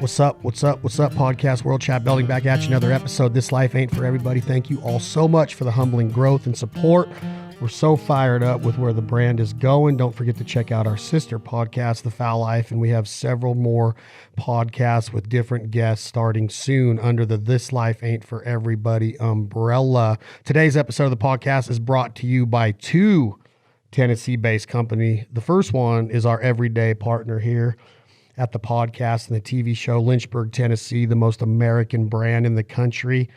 What's up, podcast world? Chad Belding back at you, another episode. This life ain't for everybody. Thank you all so much for the humbling growth and support. We're so fired up with where the brand is going. Don't forget to check out our sister podcast, The Foul Life, and we have several more podcasts with different guests starting soon under the This Life Ain't for Everybody umbrella. Today's episode of the podcast is brought to you by two Tennessee-based company. The first one is our everyday partner here at the podcast and the TV show, Lynchburg, Tennessee, the most American brand in the country,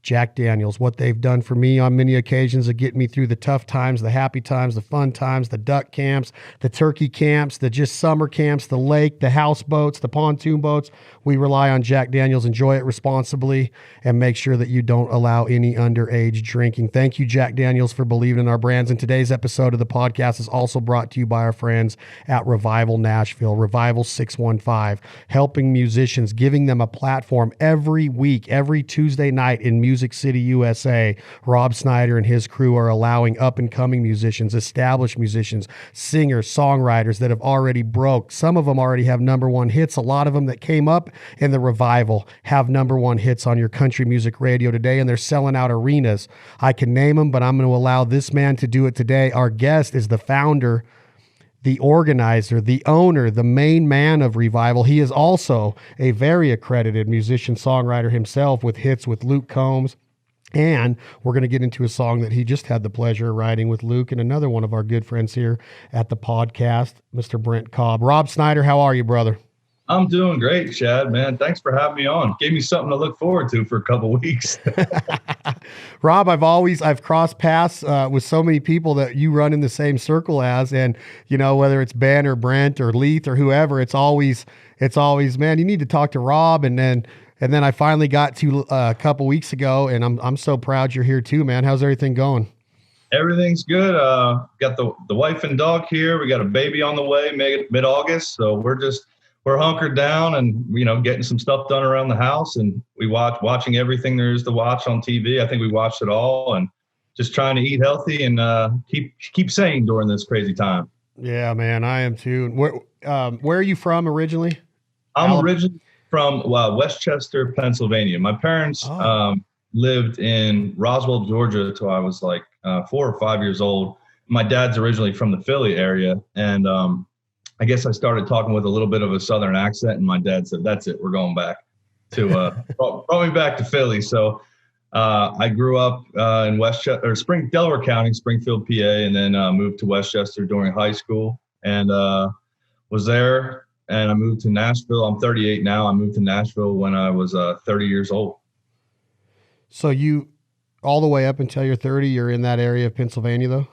Jack Daniels. What they've done for me on many occasions of getting me through the tough times, the happy times, the fun times, the duck camps, the turkey camps, the just summer camps, the lake, the houseboats, the pontoon boats. We rely on Jack Daniels. Enjoy it responsibly and make sure that you don't allow any underage drinking. Thank you, Jack Daniels, for believing in our brands. And today's episode of the podcast is also brought to you by our friends at Revival Nashville, Revival 615, helping musicians, giving them a platform every week, every Tuesday night in Music City, USA. Rob Snyder and his crew are allowing up-and-coming musicians, established musicians, singers, songwriters that have already broke. Some of them already have number one hits. A lot of them that came up in the Revival have number one hits on your country music radio today, and they're selling out arenas. I can name them, but I'm going to allow this man to do it today. Our guest is the founder, the organizer, the owner, the main man of Revival. He is also a very accredited musician, songwriter himself with hits with Luke Combs. And we're going to get into a song that he just had the pleasure of writing with Luke and another one of our good friends here at the podcast, Mr. Brent Cobb. Rob Snyder, how are you, brother? I'm doing great, Chad, man. Thanks for having me on. Gave me something to look forward to for a couple weeks. Rob, I've crossed paths with so many people that you run in the same circle as, and you know, whether it's Ben or Brent or Leith or whoever, it's always, man, you need to talk to Rob. And then I finally got to a couple weeks ago, and I'm so proud you're here too, man. How's everything going? Everything's good. Got the wife and dog here. We got a baby on the way mid-August, so we're hunkered down and, you know, getting some stuff done around the house, and we watching everything there is to watch on TV. I think we watched it all, and just trying to eat healthy and keep sane during this crazy time. Yeah, man, I am too. Where are you from originally? I'm originally from Westchester, Pennsylvania. My parents lived in Roswell, Georgia till I was like 4 or 5 years old. My dad's originally from the Philly area, and I guess I started talking with a little bit of a Southern accent, and my dad said, "That's it, we're going back to brought me back to Philly." So I grew up in Delaware County, Springfield, PA, and then moved to Westchester during high school, and was there. And I moved to Nashville. I'm 38 now. I moved to Nashville when I was 30 years old. So you, all the way up until you're 30, you're in that area of Pennsylvania, though?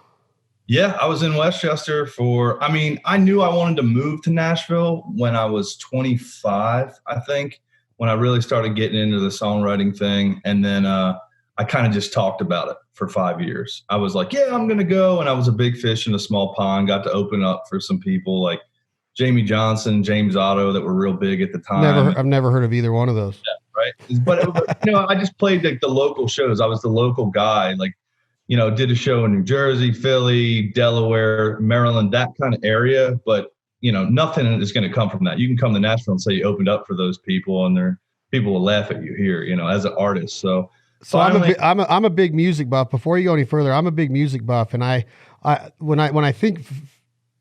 Yeah, I was in Westchester I knew I wanted to move to Nashville when I was 25, I think, when I really started getting into the songwriting thing. And then I kind of just talked about it for 5 years. I was like, yeah, I'm going to go. And I was a big fish in a small pond, got to open up for some people like Jamie Johnson, James Otto, that were real big at the time. I've never heard of either one of those. Yeah, right. But, I just played like the local shows. I was the local guy, like, did a show in New Jersey, Philly, Delaware, Maryland, that kind of area. But, nothing is going to come from that. You can come to Nashville and say you opened up for those people, and people will laugh at you here, as an artist. So finally, I'm a big music buff. Before you go any further, I'm a big music buff. And when I think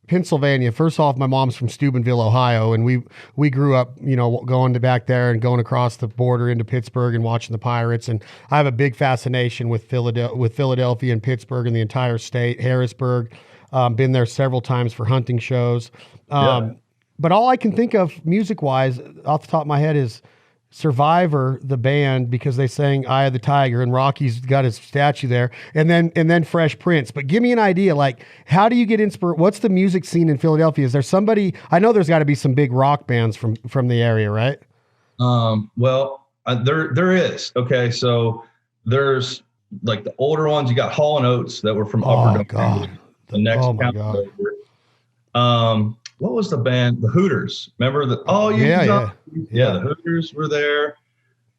Pennsylvania, first off, my mom's from Steubenville, Ohio, and we grew up, going to back there and going across the border into Pittsburgh and watching the Pirates. And I have a big fascination with Philadelphia and Pittsburgh and the entire state. Harrisburg, been there several times for hunting shows. But all I can think of music-wise, off the top of my head, is Survivor, the band, because they sang "Eye of the Tiger" and Rocky's got his statue there, and then Fresh Prince. But give me an idea, like, how do you get inspired? What's the music scene in Philadelphia? Is there somebody? I know there's got to be some big rock bands from the area, right? There is. Okay, so there's like the older ones. You got Hall and Oates that were from Upper God. The next my county God. over. What was the band? The Hooters. Remember the? Oh, yeah. The Hooters were there.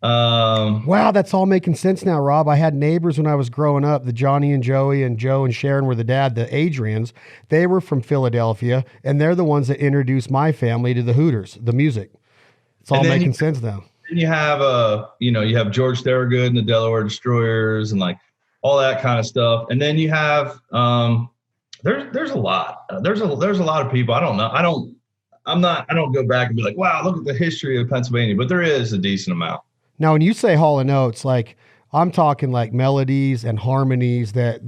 Wow, that's all making sense now, Rob. I had neighbors when I was growing up. The Johnny and Joey and Joe and Sharon were the dad. The Adrians, they were from Philadelphia, and they're the ones that introduced my family to the Hooters, the music. It's all making sense now. Then you have you have George Thorogood and the Delaware Destroyers and like all that kind of stuff. And then you have there's a lot. There's a lot of people. I don't know. I don't go back and be like, wow, look at the history of Pennsylvania, but there is a decent amount. Now, when you say Hall and Oates, like I'm talking like melodies and harmonies that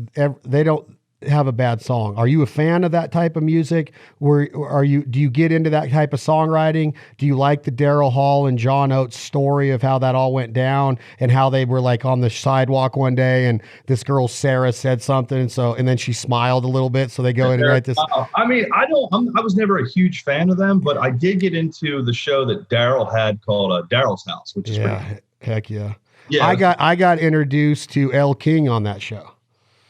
they don't have a bad song. Are you a fan of that type of music? Do you get into that type of songwriting? Do you like the Daryl Hall and John Oates story of how that all went down and how they were like on the sidewalk one day and this girl Sarah said something and then she smiled a little bit, so they go in and write this. I mean, I was never a huge fan of them, but I did get into the show that Daryl had called Daryl's House, which is heck yeah. Yeah, I got introduced to Elle King on that show.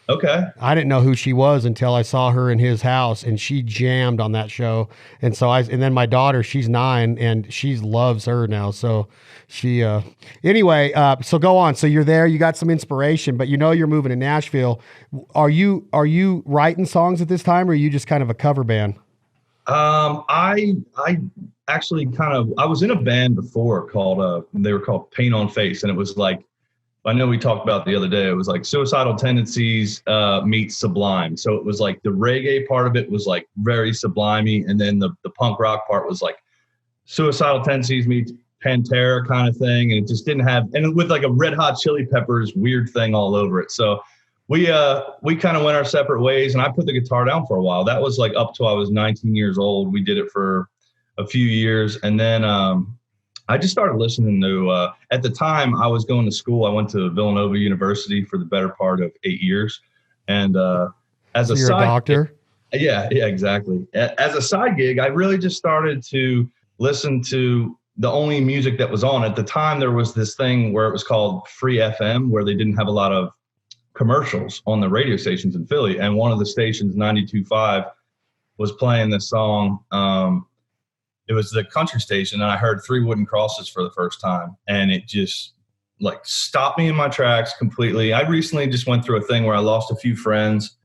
Okay. I didn't know who she was until I saw her in his house, and she jammed on that show. And so and then my daughter, she's 9 and she loves her now. So anyway, so go on. So you're there, you got some inspiration, but you're moving to Nashville. Are you writing songs at this time, or are you just kind of a cover band? I actually I was in a band before they were called Paint on Face. And it was like, I know we talked about the other day, it was like Suicidal Tendencies meets Sublime. So it was like the reggae part of it was like very sublimey. And then the punk rock part was like Suicidal Tendencies meets Pantera kind of thing. And it just didn't have, and with like a Red Hot Chili Peppers weird thing all over it. So we kind of went our separate ways, and I put the guitar down for a while. That was like up till I was 19 years old. We did it for a few years. And then I just started listening to, at the time I was going to school, I went to Villanova University for the better part of 8 years. And as a side doctor? Yeah, exactly. As a side gig, I really just started to listen to the only music that was on. At the time, there was this thing where it was called Free FM, where they didn't have a lot of commercials on the radio stations in Philly. And one of the stations, 92.5, was playing this song. It was the country station, and I heard Three Wooden Crosses for the first time, and it just like stopped me in my tracks completely. I recently just went through a thing where I lost a few friends,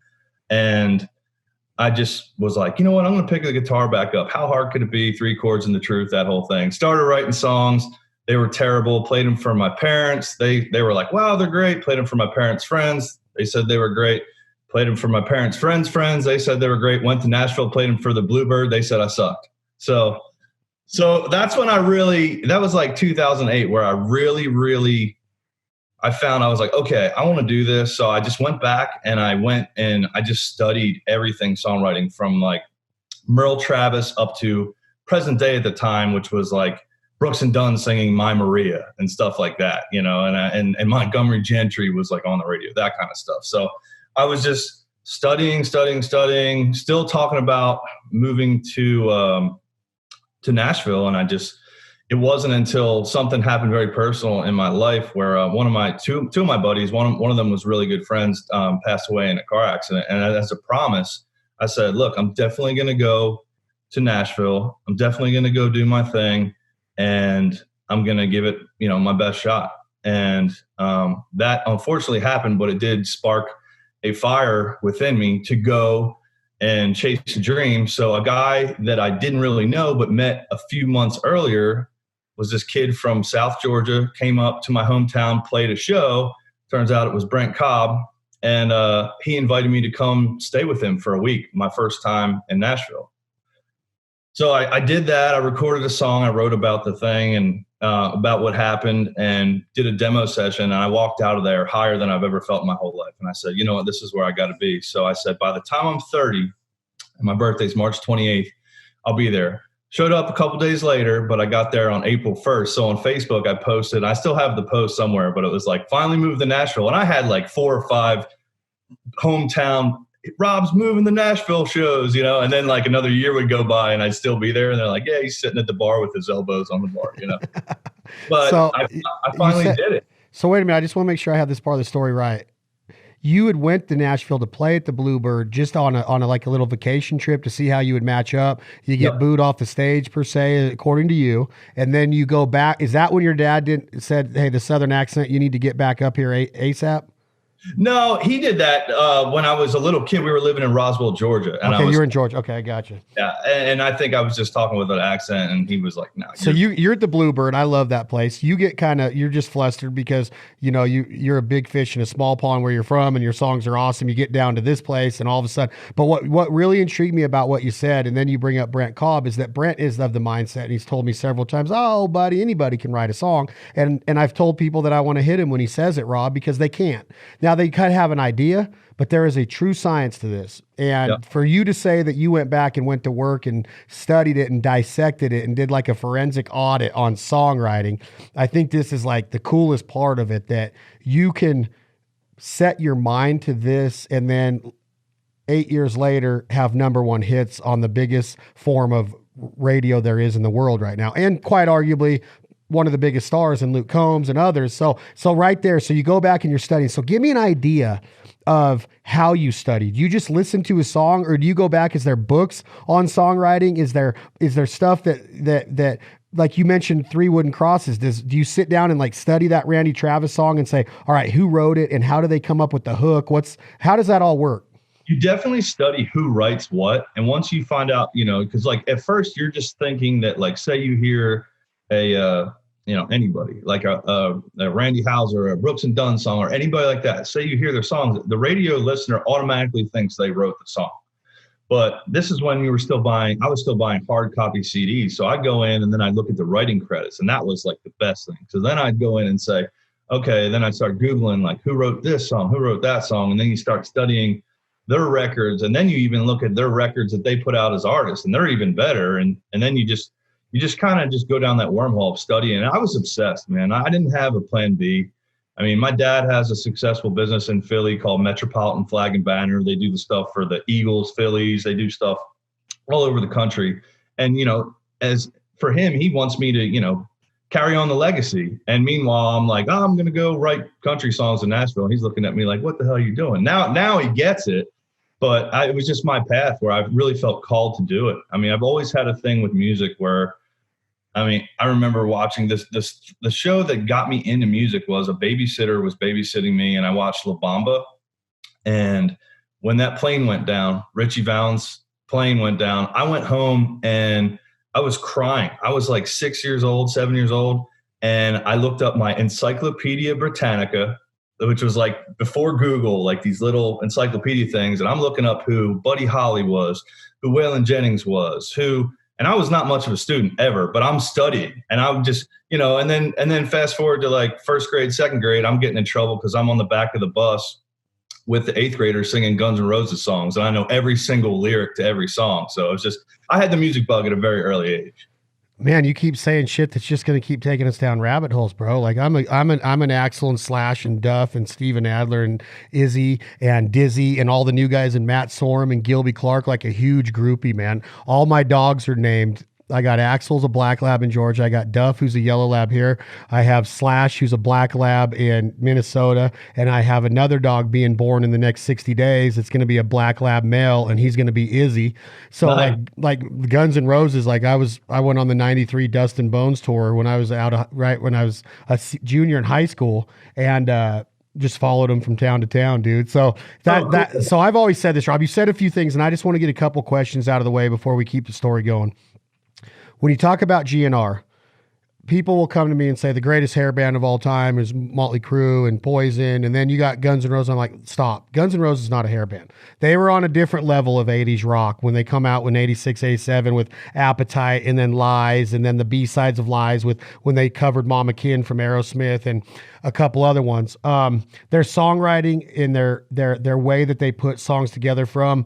and I just was like, you know what, I'm going to pick the guitar back up. How hard could it be? 3 chords and the truth, that whole thing. Started writing songs. They were terrible. Played them for my parents. They were like, wow, they're great. Played them for my parents' friends. They said they were great. Played them for my parents' friends' friends. They said they were great. Went to Nashville, played them for the Bluebird. They said I sucked. So that's when that was like 2008, where I really, I found I was like, okay, I want to do this. So I just went back and I just studied everything songwriting from like Merle Travis up to present day at the time, which was like Brooks and Dunn singing My Maria and stuff like that, and Montgomery Gentry was like on the radio, that kind of stuff. So I was just studying, still talking about moving to Nashville. And it wasn't until something happened very personal in my life where one of my two of my buddies, one of them was really good friends, passed away in a car accident. And as a promise, I said, look, I'm definitely going to go to Nashville. I'm definitely going to go do my thing, and I'm going to give it, my best shot. And that unfortunately happened, but it did spark a fire within me to go and chase a dream. So a guy that I didn't really know but met a few months earlier was this kid from South Georgia, came up to my hometown, played a show. Turns out it was Brent Cobb. And he invited me to come stay with him for a week, my first time in Nashville. So I did that. I recorded a song. I wrote about the thing and about what happened, and did a demo session. And I walked out of there higher than I've ever felt in my whole life. And I said, you know what, this is where I got to be. So I said, by the time I'm 30, and my birthday's March 28th, I'll be there. Showed up a couple days later, but I got there on April 1st. So on Facebook, I posted, I still have the post somewhere, but it was like, finally moved to Nashville. And I had like 4 or 5 hometown, Rob's moving to Nashville shows, and then like another year would go by and I'd still be there. And they're like, yeah, he's sitting at the bar with his elbows on the bar, But so I finally did it. So wait a minute. I just want to make sure I have this part of the story right. You had went to Nashville to play at the Bluebird just on a like a little vacation trip to see how you would match up. You get booed off the stage per se, according to you. And then you go back. Is that when your dad said, hey, the Southern accent, you need to get back up here ASAP? No, he did that when I was a little kid. We were living in Roswell, Georgia. And you were in Georgia. Okay, I got you. Yeah, and I think I was just talking with an accent, and he was like, "No." So you're at the Bluebird. I love that place. You get you're just flustered because you're a big fish in a small pond where you're from, and your songs are awesome. You get down to this place, and all of a sudden, but what really intrigued me about what you said, and then you bring up Brent Cobb, is that Brent is of the mindset, and he's told me several times, "Oh, buddy, anybody can write a song," and I've told people that I want to hit him when he says it, Rob, because they can't. Now they kind of have an idea, but there is a true science to this. And for you to say that you went back and went to work and studied it and dissected it and did like a forensic audit on songwriting, I think this is like the coolest part of it, that you can set your mind to this and then 8 years later have #1 hits on the biggest form of radio there is in the world right now. And quite arguably, one of the biggest stars in Luke Combs and others. So right there, so you go back and you're studying. So give me an idea of how you studied. You just listen to a song, or do you go back? Is there books on songwriting? Is there stuff that like you mentioned, Three Wooden Crosses. Do you sit down and like study that Randy Travis song and say, all right, who wrote it and how do they come up with the hook? How does that all work? You definitely study who writes what. And once you find out, because like at first you're just thinking that, like, say you hear anybody like a Randy Houser or a Brooks and Dunn song or anybody like that. Say you hear their songs, the radio listener automatically thinks they wrote the song. But this is when I was still buying hard copy CDs. So I'd go in and then I'd look at the writing credits, and that was like the best thing. So then I'd go in and say, okay, then I'd start Googling like who wrote this song, who wrote that song. And then you start studying their records. And then you even look at their records that they put out as artists, and they're even better. And then you just kind of just go down that wormhole of studying. And I was obsessed, man. I didn't have a plan B. I mean, my dad has a successful business in Philly called Metropolitan Flag and Banner. They do the stuff for the Eagles, Phillies. They do stuff all over the country. And, as for him, he wants me to, carry on the legacy. And meanwhile, I'm like, I'm going to go write country songs in Nashville. And he's looking at me like, what the hell are you doing? Now he gets it. But it was just my path where I really felt called to do it. I mean, I've always had a thing with music where, I remember watching the show that got me into music was a babysitter was babysitting me, and I watched La Bamba. And when that plane went down, Richie Valens' plane went down, I went home and I was crying. I was like 7 years old. And I looked up my Encyclopedia Britannica, which was like before Google, like these little encyclopedia things. And I'm looking up who Buddy Holly was, who Waylon Jennings was, and I was not much of a student ever, but I'm studying, and I'm just, and then fast forward to like first grade, second grade, I'm getting in trouble because I'm on the back of the bus with the 8th graders singing Guns N' Roses songs. And I know every single lyric to every song. So I had the music bug at a very early age. Man, you keep saying shit that's just going to keep taking us down rabbit holes, bro. Like I'm an Axl and Slash and Duff and Steven Adler and Izzy and Dizzy and all the new guys and Matt Sorum and Gilby Clarke, like a huge groupie, man. All my dogs are named. I got Axel's a black lab in Georgia. I got Duff, who's a yellow lab here. I have Slash, who's a black lab in Minnesota. And I have another dog being born in the next 60 days. It's going to be a black lab male, and he's going to be Izzy. So like Guns N' Roses, like I went on the 93 Dust and Bones tour when I was when I was a junior in high school, and just followed them from town to town, dude. So so I've always said this, Rob. You said a few things, and I just want to get a couple questions out of the way before we keep the story going. When you talk about GNR, people will come to me and say the greatest hair band of all time is Motley Crue and Poison, and then you got Guns N' Roses. I'm like, stop. Guns N' Roses is not a hair band. They were on a different level of 80s rock when they come out in 86, 87 with Appetite, and then Lies, and then the B-sides of Lies with when they covered Mama Kin from Aerosmith and a couple other ones. Their songwriting and their way that they put songs together from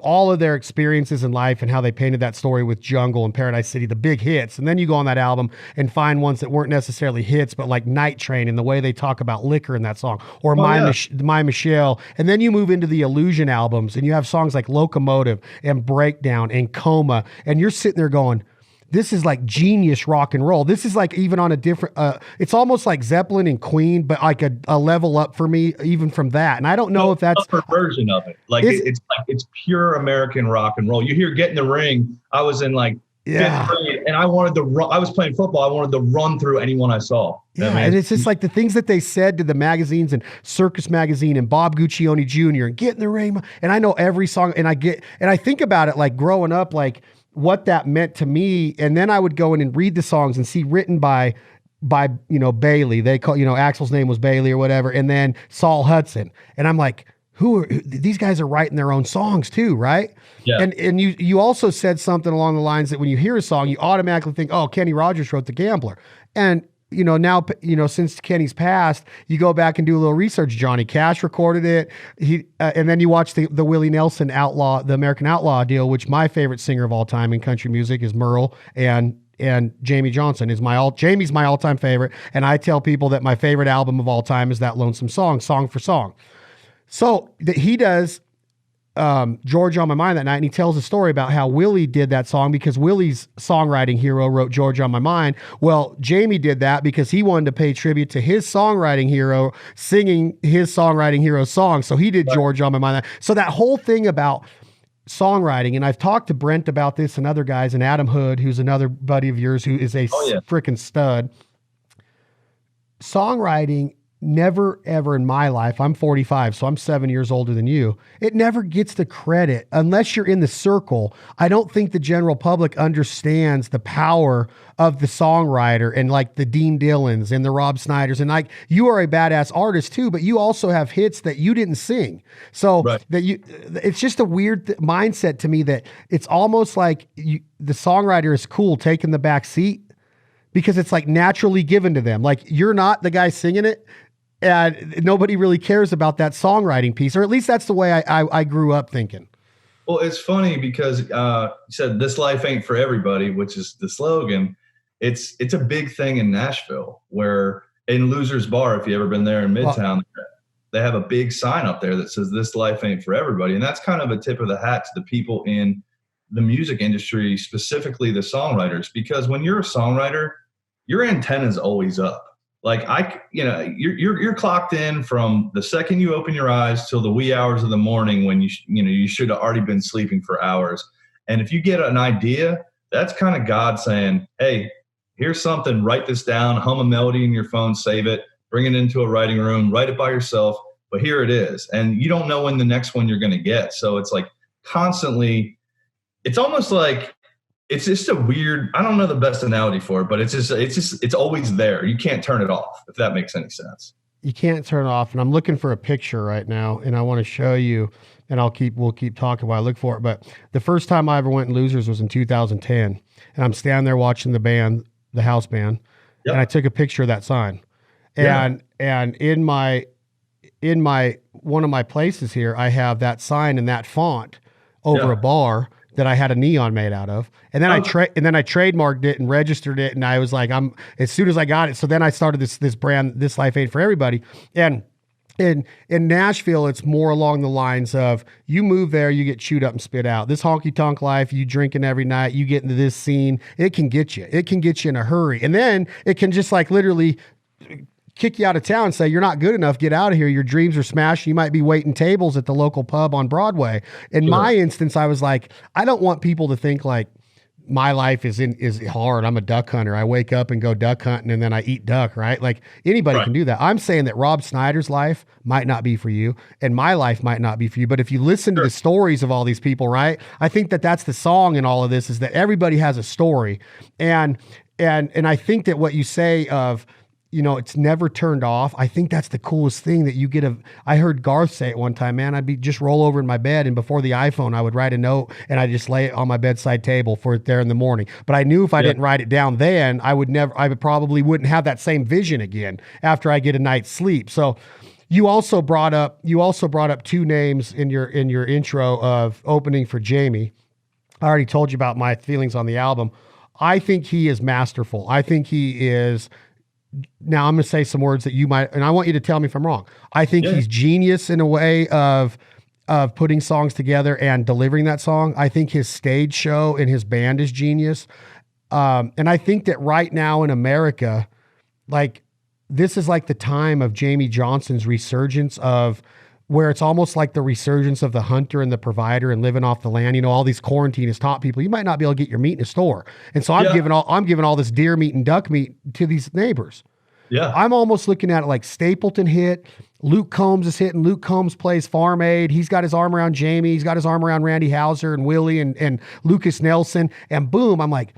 all of their experiences in life and how they painted that story with Jungle and Paradise City, the big hits. And then you go on that album and find ones that weren't necessarily hits, but like Night Train and the way they talk about liquor in that song, or My Michelle. And then you move into the Illusion albums and you have songs like Locomotive and Breakdown and Coma. And you're sitting there going, this is like genius rock and roll. This is like even on a different, it's almost like Zeppelin and Queen, but like a level up for me, even from that. And I don't know if that's a version of it. Like it's pure American rock and roll. You hear Get in the Ring. I was in like fifth grade, and I wanted to run. I was playing football. I wanted to run through anyone I saw. Yeah, and it's just like the things that they said to the magazines and Circus Magazine and Bob Guccione Jr. and Get in the Ring. And I know every song, and I think about it like growing up, like what that meant to me. And then I would go in and read the songs and see written by Bailey. They call, Axl's name was Bailey or whatever, and then Saul Hudson. And I'm like, these guys are writing their own songs too, right? Yeah. And you also said something along the lines that when you hear a song, you automatically think, oh, Kenny Rogers wrote The Gambler. And now, since Kenny's passed, you go back and do a little research. Johnny Cash recorded it. And then you watch the Willie Nelson the American Outlaw deal, which my favorite singer of all time in country music is Merle, and Jamie Johnson is Jamie's my all-time favorite. And I tell people that my favorite album of all time is That Lonesome Song, Song for Song. So he does Georgia on My Mind that night, and he tells a story about how Willie did that song because Willie's songwriting hero wrote Georgia on My Mind. Well, Jamie did that because he wanted to pay tribute to his songwriting hero singing his songwriting hero's song. So he did Georgia on My Mind. So that whole thing about songwriting, and I've talked to Brent about this and other guys, and Adam Hood, who's another buddy of yours who is a freaking stud. Songwriting never ever in my life, I'm 45, so I'm 7 years older than you. It never gets the credit unless you're in the circle. I don't think the general public understands the power of the songwriter and like the Dean Dillons and the Rob Snyders. And like, you are a badass artist too, but you also have hits that you didn't sing. So it's just a weird mindset to me that it's almost like the songwriter is cool taking the back seat because it's like naturally given to them. Like, you're not the guy singing it, and nobody really cares about that songwriting piece, or at least that's the way I grew up thinking. Well, it's funny because you said this life ain't for everybody, which is the slogan. It's a big thing in Nashville, where in Loser's Bar, if you've ever been there in Midtown, they have a big sign up there that says this life ain't for everybody. And that's kind of a tip of the hat to the people in the music industry, specifically the songwriters, because when you're a songwriter, your antenna's always up. Like you're clocked in from the second you open your eyes till the wee hours of the morning when you should have already been sleeping for hours. And if you get an idea, that's kind of God saying, hey, here's something, write this down, hum a melody in your phone, save it, bring it into a writing room, write it by yourself. But here it is. And you don't know when the next one you're going to get. So it's like constantly, it's almost like, it's just a weird, I don't know the best analogy for it, but it's always there. You can't turn it off, if that makes any sense. You can't turn it off. And I'm looking for a picture right now, and I want to show you, and we'll keep talking while I look for it. But the first time I ever went in Losers was in 2010, and I'm standing there watching the band, the house band, and I took a picture of that sign. And in my one of my places here, I have that sign in that font over a bar that I had a neon made out of. And then I trademarked it and registered it. And I was like, as soon as I got it. So then I started this brand, This Life Ain't for Everybody. And in Nashville, it's more along the lines of you move there, you get chewed up and spit out. This honky tonk life, you drinking every night, you get into this scene, it can get you. It can get you in a hurry. And then it can just like literally kick you out of town and say, you're not good enough, get out of here. Your dreams are smashed. You might be waiting tables at the local pub on Broadway. In my instance, I was like, I don't want people to think like my life is hard. I'm a duck hunter. I wake up and go duck hunting and then I eat duck, right? Like anybody can do that. I'm saying that Rob Snyder's life might not be for you and my life might not be for you. But if you listen to the stories of all these people, right? I think that that's the song in all of this is that everybody has a story. And I think that what you say of, it's never turned off. I think that's the coolest thing that you get. I heard Garth say it one time, man, I'd just roll over in my bed and before the iPhone, I would write a note and I just lay it on my bedside table for it there in the morning. But I knew if I didn't write it down then, I probably wouldn't have that same vision again after I get a night's sleep. So you also brought up two names in your intro of opening for Jamie. I already told you about my feelings on the album. I think he is masterful. I think he is. Now I'm going to say some words that you might, and I want you to tell me if I'm wrong. I think he's genius in a way of putting songs together and delivering that song. I think his stage show and his band is genius. And I think that right now in America, like this is like the time of Jamie Johnson's resurgence of where it's almost like the resurgence of the hunter and the provider and living off the land. You know, all these quarantine has taught people you might not be able to get your meat in a store. And so I'm giving all this deer meat and duck meat to these neighbors. Yeah. I'm almost looking at it like Stapleton hit. Luke Combs is hitting. Luke Combs plays Farm Aid. He's got his arm around Jamie. He's got his arm around Randy Hauser and Willie and Lucas Nelson. And boom, I'm like,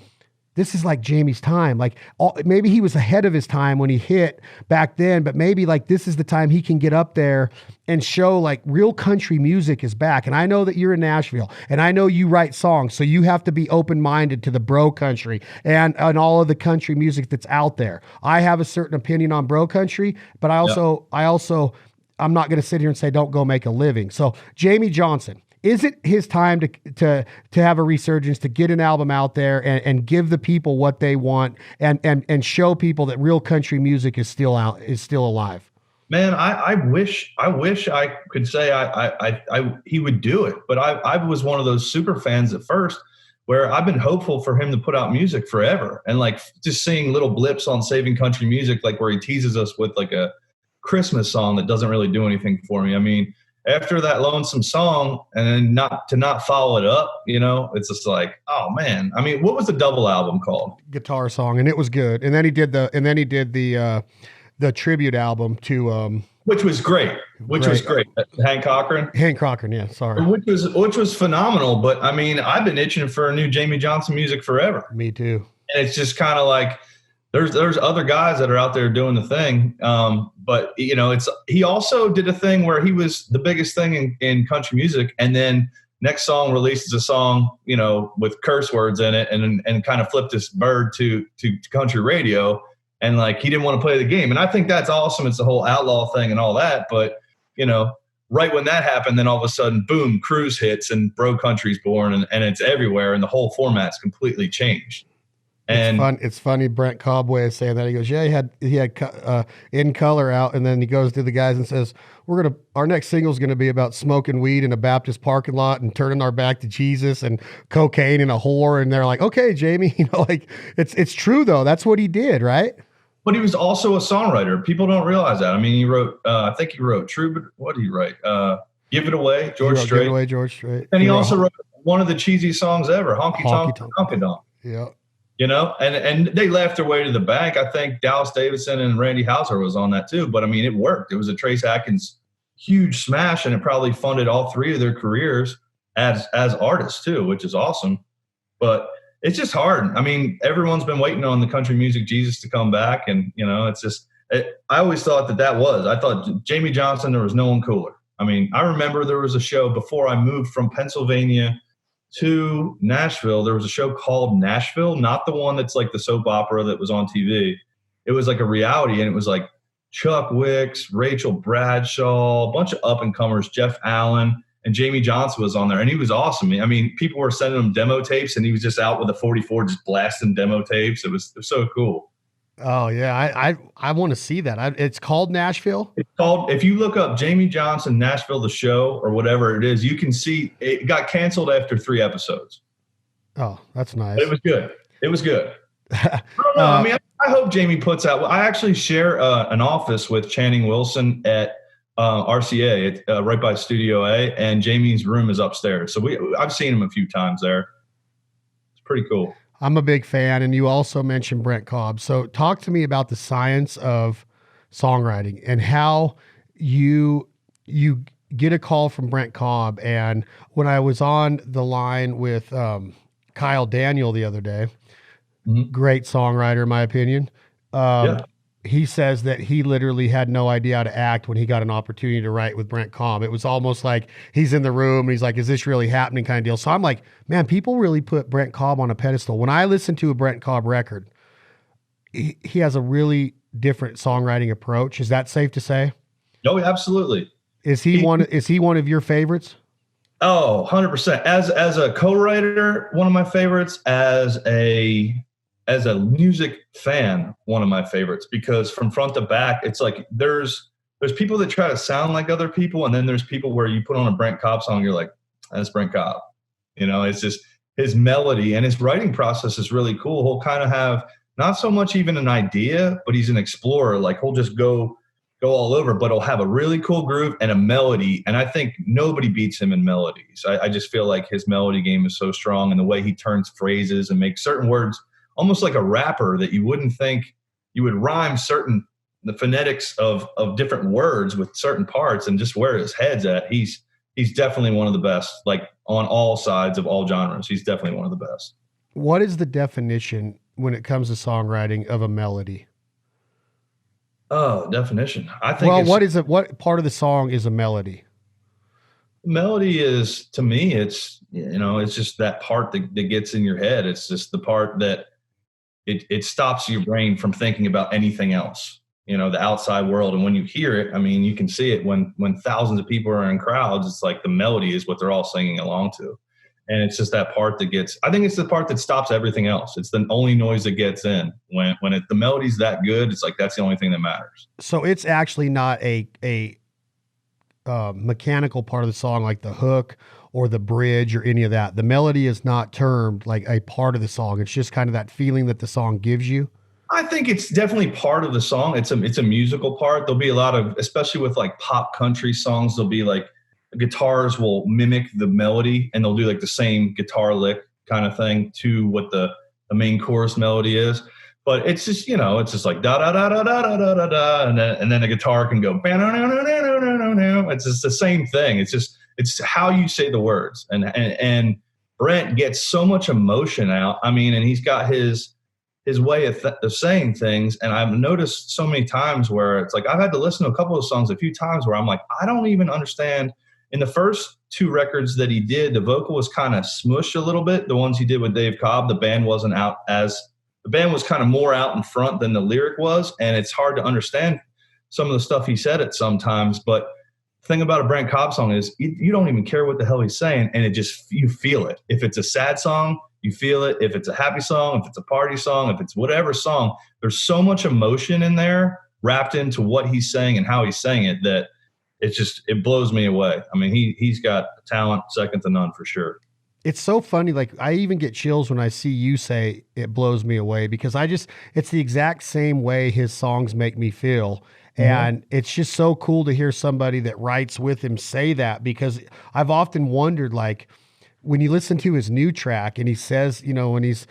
this is like Jamie's time. Like maybe he was ahead of his time when he hit back then, but maybe like this is the time he can get up there and show like real country music is back. And I know that you're in Nashville and I know you write songs. So you have to be open-minded to the bro country and all of the country music that's out there. I have a certain opinion on bro country, but I'm not going to sit here and say, don't go make a living. So Jamie Johnson, is it his time to have a resurgence, to get an album out there and give the people what they want and show people that real country music is still alive? Man, I wish I could say he would do it, but I was one of those super fans at first where I've been hopeful for him to put out music forever, and like just seeing little blips on Saving Country Music, like where he teases us with like a Christmas song that doesn't really do anything for me. I mean, after that Lonesome Song and then not follow it up, you know, it's just like, oh man. I mean, what was the double album called? Guitar Song, and it was good. And then he did the tribute album to which was great. Hank Cochran, yeah, sorry. Which was phenomenal, but I mean, I've been itching for a new Jamie Johnson music forever. Me too. And it's just kind of like there's other guys that are out there doing the thing. But you know, he also did a thing where he was the biggest thing in country music, and then next song releases a song, you know, with curse words in it, and kind of flipped this bird to country radio, and like he didn't want to play the game, and I think that's awesome. It's the whole outlaw thing and all that, but you know, right when that happened, then all of a sudden, boom, Cruise hits and bro country's born, and it's everywhere, and the whole format's completely changed. And it's funny. Brent Cobb way of saying that. He goes, yeah, he had In Color out, and then he goes to the guys and says, our next single is gonna be about smoking weed in a Baptist parking lot and turning our back to Jesus and cocaine and a whore. And they're like, okay, Jamie, you know, like it's true though. That's what he did, right? But he was also a songwriter. People don't realize that. I mean, he wrote, I think he wrote True, but what did he write? Give It Away, George Strait. Give It Away, George Strait. And he also wrote one of the cheesy songs ever, Honky Tonk, Honky Tonk. Yeah. You know, and they laughed their way to the bank. I think Dallas Davidson and Randy Hauser was on that too. But I mean, it worked. It was a Trace Atkins huge smash, and it probably funded all three of their careers as artists too, which is awesome. But it's just hard. I mean, everyone's been waiting on the country music Jesus to come back, and you know, it's just. I always thought that was. I thought Jamie Johnson, there was no one cooler. I mean, I remember there was a show before I moved from Pennsylvania to Nashville. There was a show called Nashville, not the one that's like the soap opera that was on TV. It was like a reality, and it was like Chuck Wicks, Rachel Bradshaw, a bunch of up-and-comers, Jeff Allen, and Jamie Johnson was on there, and he was awesome. I mean, people were sending him demo tapes, and he was just out with a 44 just blasting demo tapes. It was so cool. Oh, yeah. I want to see that. It's called Nashville? It's called, if you look up Jamie Johnson, Nashville, the show, or whatever it is, you can see it got canceled after 3 episodes. Oh, that's nice. But it was good. It was good. I don't know. I mean, I hope Jamie puts out. I actually share an office with Channing Wilson at RCA, right by Studio A, and Jamie's room is upstairs. So I've seen him a few times there. It's pretty cool. I'm a big fan, and you also mentioned Brent Cobb. So talk to me about the science of songwriting and how you get a call from Brent Cobb. And when I was on the line with Kyle Daniel the other day, great songwriter in my opinion, he says that he literally had no idea how to act when he got an opportunity to write with Brent Cobb. It was almost like he's in the room and he's like, is this really happening kind of deal? So I'm like, man, people really put Brent Cobb on a pedestal. When I listen to a Brent Cobb record, he has a really different songwriting approach. Is that safe to say? Oh, absolutely. Is he one of your favorites? Oh, 100%. As a co-writer, one of my favorites. As a music fan, one of my favorites, because from front to back, it's like there's people that try to sound like other people, and then there's people where you put on a Brent Cobb song, you're like, that's Brent Cobb. You know, it's just his melody, and his writing process is really cool. He'll kind of have not so much even an idea, but he's an explorer. Like he'll just go go all over, but it'll have a really cool groove and a melody. And I think nobody beats him in melodies. I just feel like his melody game is so strong, and the way he turns phrases and makes certain words almost like a rapper that you wouldn't think you would rhyme the phonetics of different words with certain parts, and just where his head's at. He's definitely one of the best, like on all sides of all genres. He's definitely one of the best. What is the definition when it comes to songwriting of a melody? Oh, definition. I think. Well, what part of the song is a melody? Melody is, to me, it's just that part that gets in your head. It's just the part that it stops your brain from thinking about anything else, the outside world. And when you hear it, I mean, you can see it when thousands of people are in crowds. It's like the melody is what they're all singing along to. And it's just that part that I think it's the part that stops everything else. It's the only noise that gets in. When the melody's that good, it's like that's the only thing that matters. So it's actually not a mechanical part of the song, like the hook or the bridge or any of that. The melody is not termed like a part of the song. It's just kind of that feeling that the song gives you. I think it's definitely part of the song. It's a musical part. There'll be a lot of, especially with like pop country songs, there'll be like, guitars will mimic the melody, and they'll do like the same guitar lick kind of thing to what the main chorus melody is. But it's just, it's just like da da da da da da da da, and then the guitar can go. It's just the same thing. It's how you say the words, and Brent gets so much emotion out. I mean, and he's got his way of saying things. And I've noticed so many times where it's like I've had to listen to a couple of songs a few times where I'm like, I don't even understand. In the first two records that he did, the vocal was kind of smushed a little bit. The ones he did with Dave Cobb, the band was kind of more out in front than the lyric was. And it's hard to understand some of the stuff he said at sometimes. But the thing about a Brent Cobb song is you don't even care what the hell he's saying. And you feel it. If it's a sad song, you feel it. If it's a happy song, if it's a party song, if it's whatever song, there's so much emotion in there wrapped into what he's saying and how he's saying it that it blows me away. I mean, he's got talent second to none for sure. It's so funny. Like I even get chills when I see you say it blows me away, because it's the exact same way his songs make me feel. And it's just so cool to hear somebody that writes with him say that, because I've often wondered, like, when you listen to his new track and he says, when he's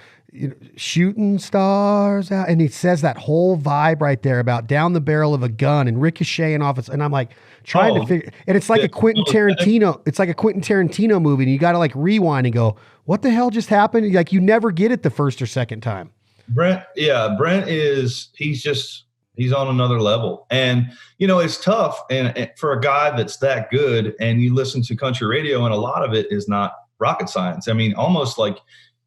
shooting stars out, and he says that whole vibe right there about down the barrel of a gun and ricocheting off it. And I'm like trying to figure, and it's like a Quentin Tarantino movie. And you got to like rewind and go, what the hell just happened? Like you never get it the first or second time. Brent he's on another level. And, it's tough. And for a guy that's that good, and you listen to country radio, and a lot of it is not rocket science. I mean, almost like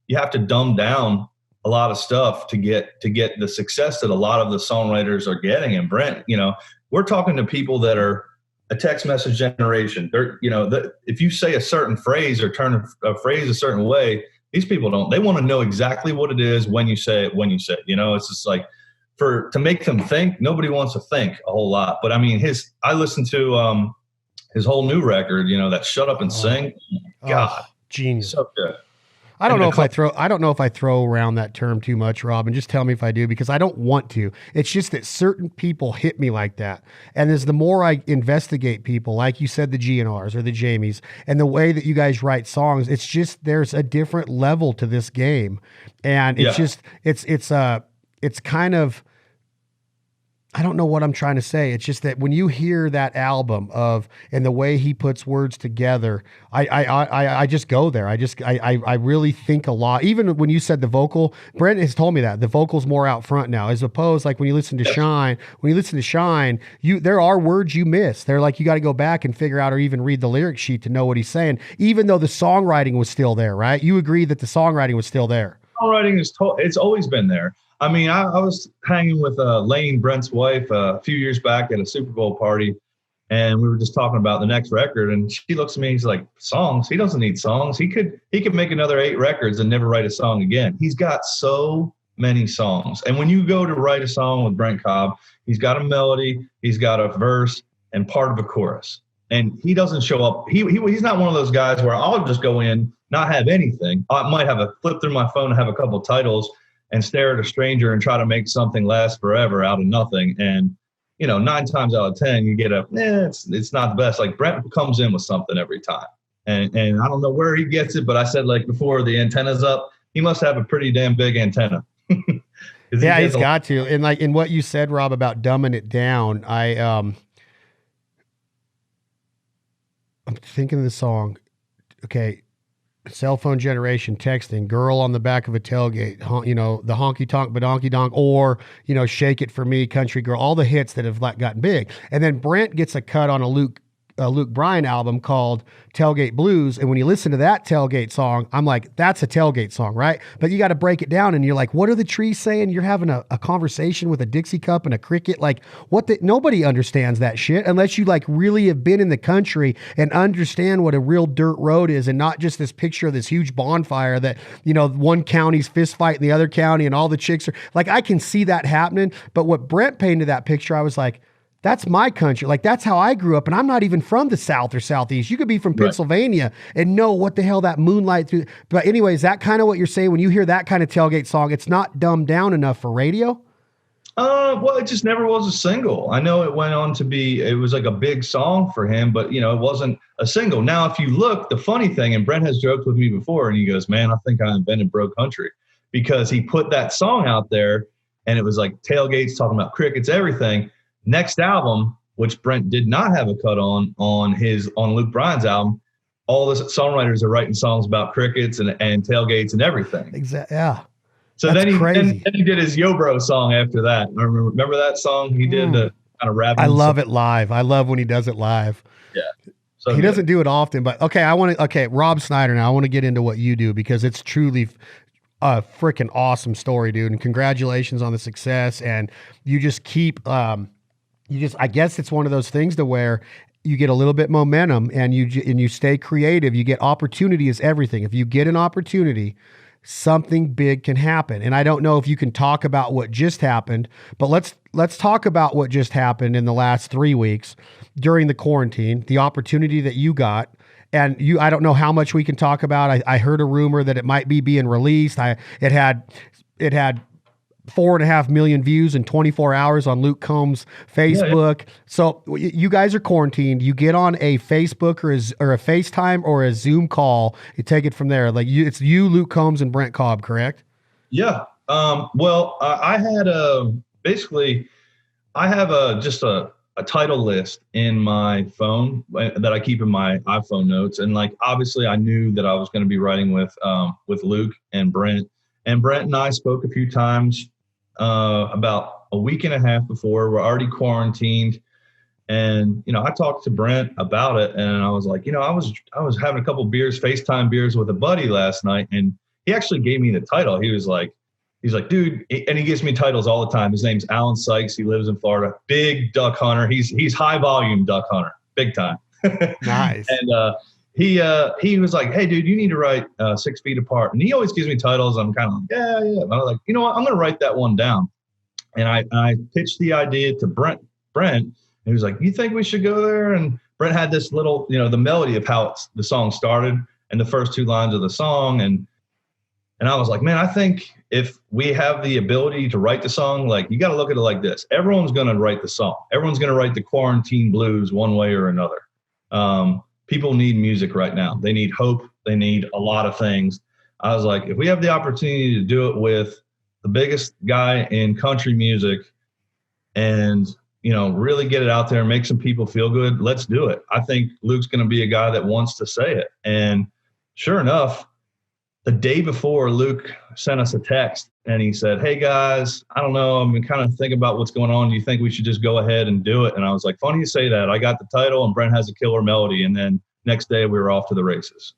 you have to dumb down a lot of stuff to get the success that a lot of the songwriters are getting. And Brent, we're talking to people that are a text message generation. They're, if you say a certain phrase or turn a phrase a certain way, these people they want to know exactly what it is when you say it. It's just like, to make them think, nobody wants to think a whole lot. But I mean, I listened to his whole new record, that Shut Up and Sing. God, genius. So good. I don't know if I throw around that term too much, Rob, and just tell me if I do, because I don't want to. It's just that certain people hit me like that. And as the more I investigate people, like you said, the GNRs or the Jamies, and the way that you guys write songs, it's just, there's a different level to this game. And it's it's kind of, I don't know what I'm trying to say. It's just that when you hear that album and the way he puts words together, I just go there. I really think a lot. Even when you said the vocal, Brent has told me that the vocal's more out front now, as opposed like when you listen to Shine. When you listen to Shine, there are words you miss. They're like you got to go back and figure out or even read the lyric sheet to know what he's saying. Even though the songwriting was still there, right? You agree that the songwriting was still there. Songwriting it's always been there. I mean, I was hanging with Lane, Brent's wife, a few years back at a Super Bowl party, and we were just talking about the next record. And she looks at me and she's like, songs? He doesn't need songs. He could make another 8 records and never write a song again. He's got so many songs. And when you go to write a song with Brent Cobb, he's got a melody, he's got a verse, and part of a chorus. And he doesn't show up. He's not one of those guys where I'll just go in, not have anything. I might have a flip through my phone and have a couple of titles and stare at a stranger and try to make something last forever out of nothing. And, 9 times out of 10, you get it's not the best. Like Brent comes in with something every time. And I don't know where he gets it, but I said, like before, the antenna's up. He must have a pretty damn big antenna. Yeah, he's got to. And like in what you said, Rob, about dumbing it down, I'm thinking of the song. Okay. Cell phone generation, texting, girl on the back of a tailgate, the honky tonk, badonky donk, or, shake it for me, country girl, all the hits that have gotten big. And then Brent gets a cut on a Luke Bryan album called Tailgate Blues. And when you listen to that tailgate song, I'm like, that's a tailgate song, right? But you got to break it down and you're like, what are the trees saying? You're having a conversation with a Dixie cup and a cricket. Like nobody understands that shit unless you like really have been in the country and understand what a real dirt road is, and not just this picture of this huge bonfire that, one county's fist fight in the other county and all the chicks are like, I can see that happening. But what Brent painted that picture, I was like, that's my country. Like, that's how I grew up. And I'm not even from the South or Southeast. You could be from Pennsylvania and know what the hell that moonlight through. But anyways, is that kind of what you're saying when you hear that kind of tailgate song? It's not dumbed down enough for radio? Well, it just never was a single. I know it went on to it was like a big song for him, but it wasn't a single. Now, if you look, the funny thing, and Brent has joked with me before, and he goes, man, I think I invented Bro Country, because he put that song out there and it was like tailgates, talking about crickets, everything. Next album, which Brent did not have a cut on Luke Bryan's album, all the songwriters are writing songs about crickets and tailgates and everything. Exactly. Yeah. So then he did his Yo Bro song after that. I remember that song he did, the kind of rap. I love it live. I love when he does it live. Yeah. So he doesn't do it often, but okay, Rob Snyder. Now I want to get into what you do, because it's truly a freaking awesome story, dude. And congratulations on the success. And you just keep, I guess it's one of those things to where you get a little bit momentum and you stay creative. You get opportunity is everything. If you get an opportunity, something big can happen. And I don't know if you can talk about what just happened, but let's talk about what just happened in the last 3 weeks during the quarantine, the opportunity that you got. And I don't know how much we can talk about. I heard a rumor that it might be being released. It had 4.5 million views in 24 hours on Luke Combs' Facebook. Yeah. So you guys are quarantined. You get on a Facebook or a FaceTime or a Zoom call. You take it from there. Like it's you, Luke Combs, and Brent Cobb, correct? Yeah. Well, I had I have just a title list in my phone that I keep in my iPhone notes. And like, obviously I knew that I was going to be writing with Luke and Brent. And Brent and I spoke a few times about a week and a half before. We're already quarantined. And, I talked to Brent about it, and I was like, I was having a couple beers, FaceTime beers with a buddy last night. And he actually gave me the title. He's like, dude, and he gives me titles all the time. His name's Alan Sykes. He lives in Florida. Big duck hunter. He's high volume duck hunter, big time. Nice. And he was like, hey, dude, you need to write 6 Feet Apart. And he always gives me titles. I'm kind of like, yeah. And I was like, you know what? I'm going to write that one down. And I pitched the idea to Brent. And he was like, you think we should go there? And Brent had this little, the melody of how the song started and the first 2 lines of the song. And I was like, man, I think if we have the ability to write the song, like, you got to look at it like this. Everyone's going to write the song. Everyone's going to write the quarantine blues one way or another. People need music right now. They need hope. They need a lot of things. I was like, if we have the opportunity to do it with the biggest guy in country music and, really get it out there and make some people feel good, let's do it. I think Luke's going to be a guy that wants to say it. And sure enough, the day before, Luke sent us a text and he said, hey guys, I don't know, I'm kind of thinking about what's going on. Do you think we should just go ahead and do it? And I was like, funny you say that. I got the title and Brent has a killer melody. And then next day we were off to the races.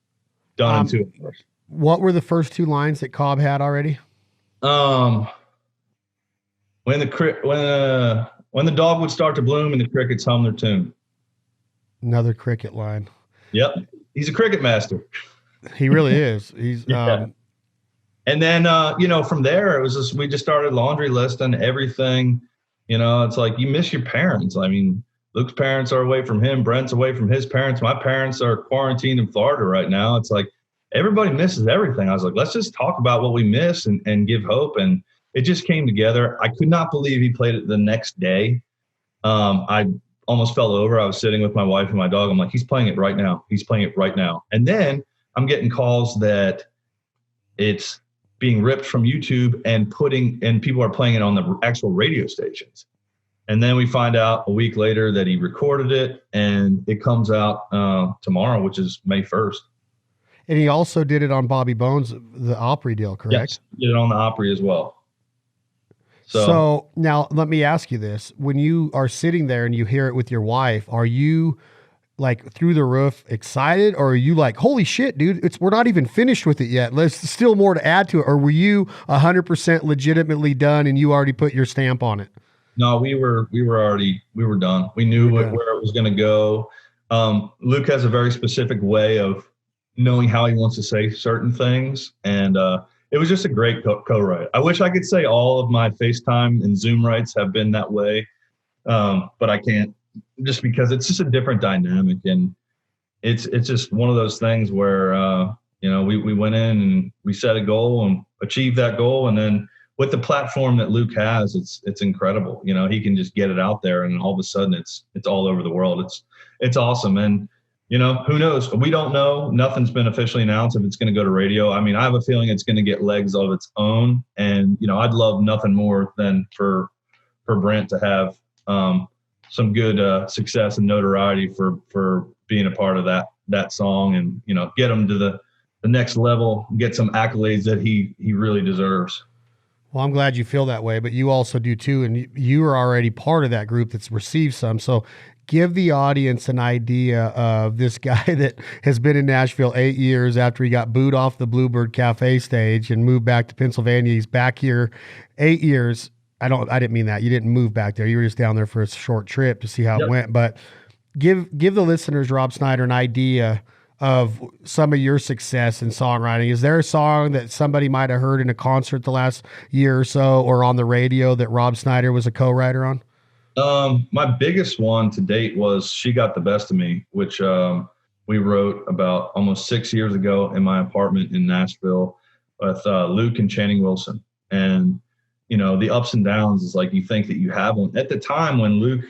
Done in 2 hours. What were the first 2 lines that Cobb had already? When the dog would start to bloom and the crickets hum their tune. Another cricket line. Yep. He's a cricket master. He really is. He's yeah. And then from there it was we just started laundry listing everything. It's like you miss your parents. I mean, Luke's parents are away from him, Brent's away from his parents. My parents are quarantined in Florida right now. It's like everybody misses everything. I was like, let's just talk about what we miss and give hope. And it just came together. I could not believe he played it the next day. I almost fell over. I was sitting with my wife and my dog. I'm like, he's playing it right now. He's playing it right now. And then I'm getting calls that it's being ripped from YouTube and people are playing it on the actual radio stations. And then we find out a week later that he recorded it, and it comes out tomorrow, which is May 1st. And he also did it on Bobby Bones, the Opry deal, correct? Yes, he did it on the Opry as well. So now let me ask you this. When you are sitting there and you hear it with your wife, are you like through the roof excited, or are you like, holy shit, dude, we're not even finished with it yet. There's still more to add to it. Or were you 100% legitimately done and you already put your stamp on it? No, we were done. We knew where it was going to go. Luke has a very specific way of knowing how he wants to say certain things. And it was just a great co-write. I wish I could say all of my FaceTime and Zoom writes have been that way. But I can't, just because it's just a different dynamic. And it's just one of those things where, we went in and we set a goal and achieved that goal. And then with the platform that Luke has, it's incredible. He can just get it out there, and all of a sudden it's all over the world. It's awesome. And, who knows? We don't know. Nothing's been officially announced if it's going to go to radio. I mean, I have a feeling it's going to get legs of its own. And, I'd love nothing more than for Brent to have some good success and notoriety for being a part of that song, and, get him to the next level, get some accolades that he really deserves. Well, I'm glad you feel that way, but you also do too. And you are already part of that group that's received some. So give the audience an idea of this guy that has been in Nashville 8 years after he got booed off the Bluebird Cafe stage and moved back to Pennsylvania. He's back here 8 years. I didn't mean that. You didn't move back there. You were just down there for a short trip to see how it went. But give the listeners, Rob Snyder, an idea of some of your success in songwriting. Is there a song that somebody might have heard in a concert the last year or so, or on the radio, that Rob Snyder was a co-writer on? My biggest one to date was She Got the Best of Me, which we wrote about almost 6 years ago in my apartment in Nashville with Luke and Channing Wilson. And, the ups and downs is like, you think that you have one. At the time when Luke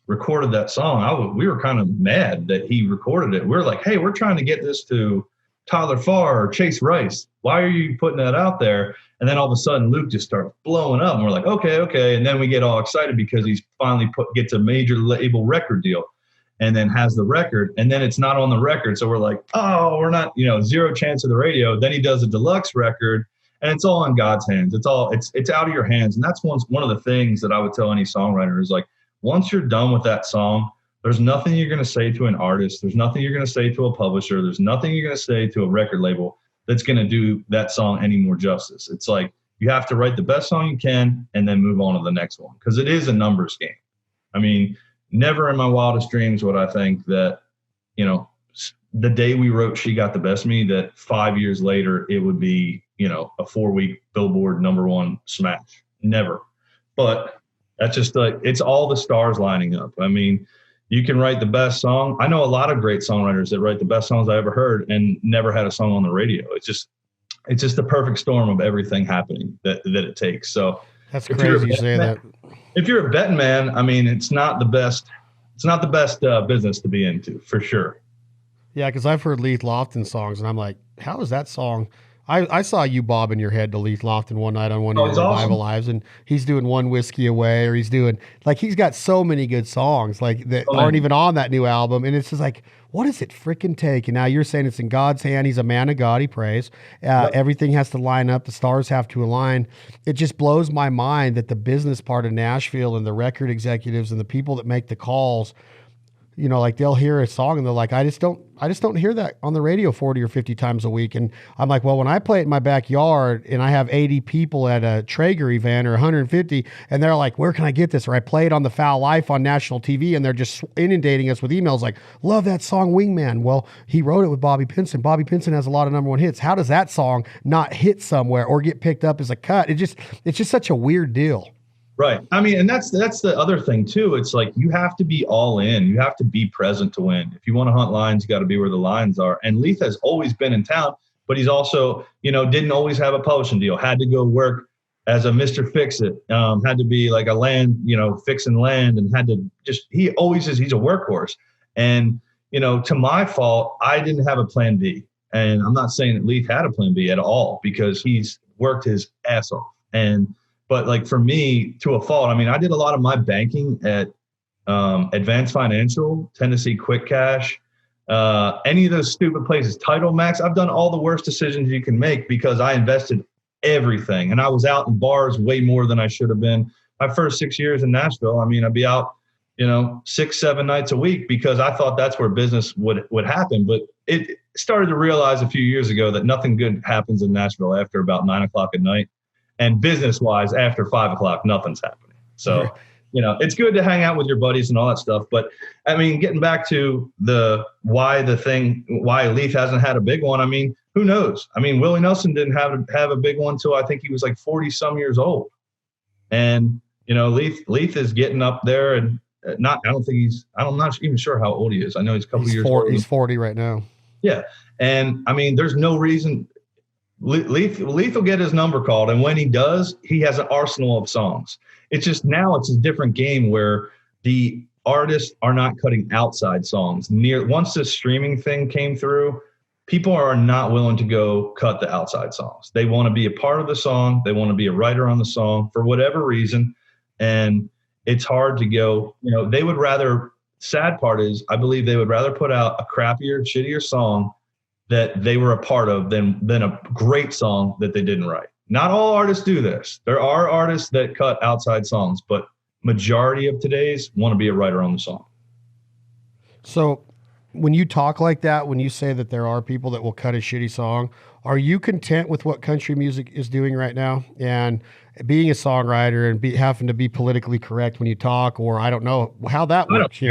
recorded that song, we were kind of mad that he recorded it. We're like, hey, we're trying to get this to Tyler Farr or Chase Rice. Why are you putting that out there? And then all of a sudden Luke just starts blowing up, and we're like, okay. And then we get all excited because he's finally gets a major label record deal, and then has the record, and then it's not on the record. So we're like, oh, we're not, zero chance of the radio. Then he does a deluxe record, and it's all in God's hands. It's out of your hands. And that's one of the things that I would tell any songwriter is like, once you're done with that song, there's nothing you're going to say to an artist. There's nothing you're going to say to a publisher. There's nothing you're going to say to a record label that's going to do that song any more justice. It's like, you have to write the best song you can and then move on to the next one, because it is a numbers game. I mean, never in my wildest dreams would I think that, the day we wrote She Got the Best of Me, that 5 years later it would be, a 4-week Billboard #1 smash. Never. But that's just like, it's all the stars lining up. I mean, you can write the best song. I know a lot of great songwriters that write the best songs I ever heard and never had a song on the radio. It's just the perfect storm of everything happening that it takes. So that's crazy you say that. If you're a betting man, I mean, it's not the best business to be into, for sure. Yeah, because I've heard Leith Lofton songs, and I'm like, how is that song? I saw you bobbing your head to Leith Lofton one night on one of your Revival Lives, and he's doing One Whiskey Away, or he's got so many good songs like that aren't even on that new album. And it's just like, what does it freaking take? And now you're saying it's in God's hand. He's a man of God. He prays. Everything has to line up. The stars have to align. It just blows my mind that the business part of Nashville and the record executives and the people that make the calls, like they'll hear a song and they're like, I just don't hear that on the radio 40 or 50 times a week. And I'm like, well, when I play it in my backyard and I have 80 people at a Traeger event or 150, and they're like, where can I get this? Or I play it on The Foul Life on national TV, and they're just inundating us with emails like, love that song Wingman. Well, he wrote it with Bobby Pinson. Bobby Pinson has a lot of #1 hits. How does that song not hit somewhere or get picked up as a cut? It's just such a weird deal. Right. I mean, and that's the other thing too. It's like, you have to be all in. You have to be present to win. If you want to hunt lines, you got to be where the lines are. And Leith has always been in town, but he's also, didn't always have a publishing deal. Had to go work as a Mr. Fix-It, had to be like a land, fixing land, and had to he always is, he's a workhorse. And, to my fault, I didn't have a plan B. And I'm not saying that Leith had a plan B at all, because he's worked his ass off. But like for me, to a fault, I mean, I did a lot of my banking at Advanced Financial, Tennessee Quick Cash, any of those stupid places, Title Max. I've done all the worst decisions you can make because I invested everything. And I was out in bars way more than I should have been. My first 6 years in Nashville, I mean, I'd be out, 6-7 nights a week because I thought that's where business would happen. But it started to realize a few years ago that nothing good happens in Nashville after about 9 o'clock at night. And business wise, after 5 o'clock, nothing's happening. So, it's good to hang out with your buddies and all that stuff. But I mean, getting back to why Leith hasn't had a big one. I mean, who knows? I mean, Willie Nelson didn't have a big one till I think he was like 40 some years old. And, Leith is getting up there, and I'm not even sure how old he is. I know he's a couple years old. He's 40 right now. Yeah. And I mean, there's no reason. Leith will get his number called. And when he does, he has an arsenal of songs. It's just now it's a different game where the artists are not cutting outside songs. Once the streaming thing came through, people are not willing to go cut the outside songs. They want to be a part of the song. They want to be a writer on the song for whatever reason. And it's hard to go, they would rather, sad part is, I believe they would rather put out a crappier, shittier song that they were a part of than a great song that they didn't write. Not all artists do this. There are artists that cut outside songs, but majority of today's want to be a writer on the song. So when you talk like that, when you say that there are people that will cut a shitty song, are you content with what country music is doing right now? And being a songwriter and having to be politically correct when you talk, or I don't know how that works.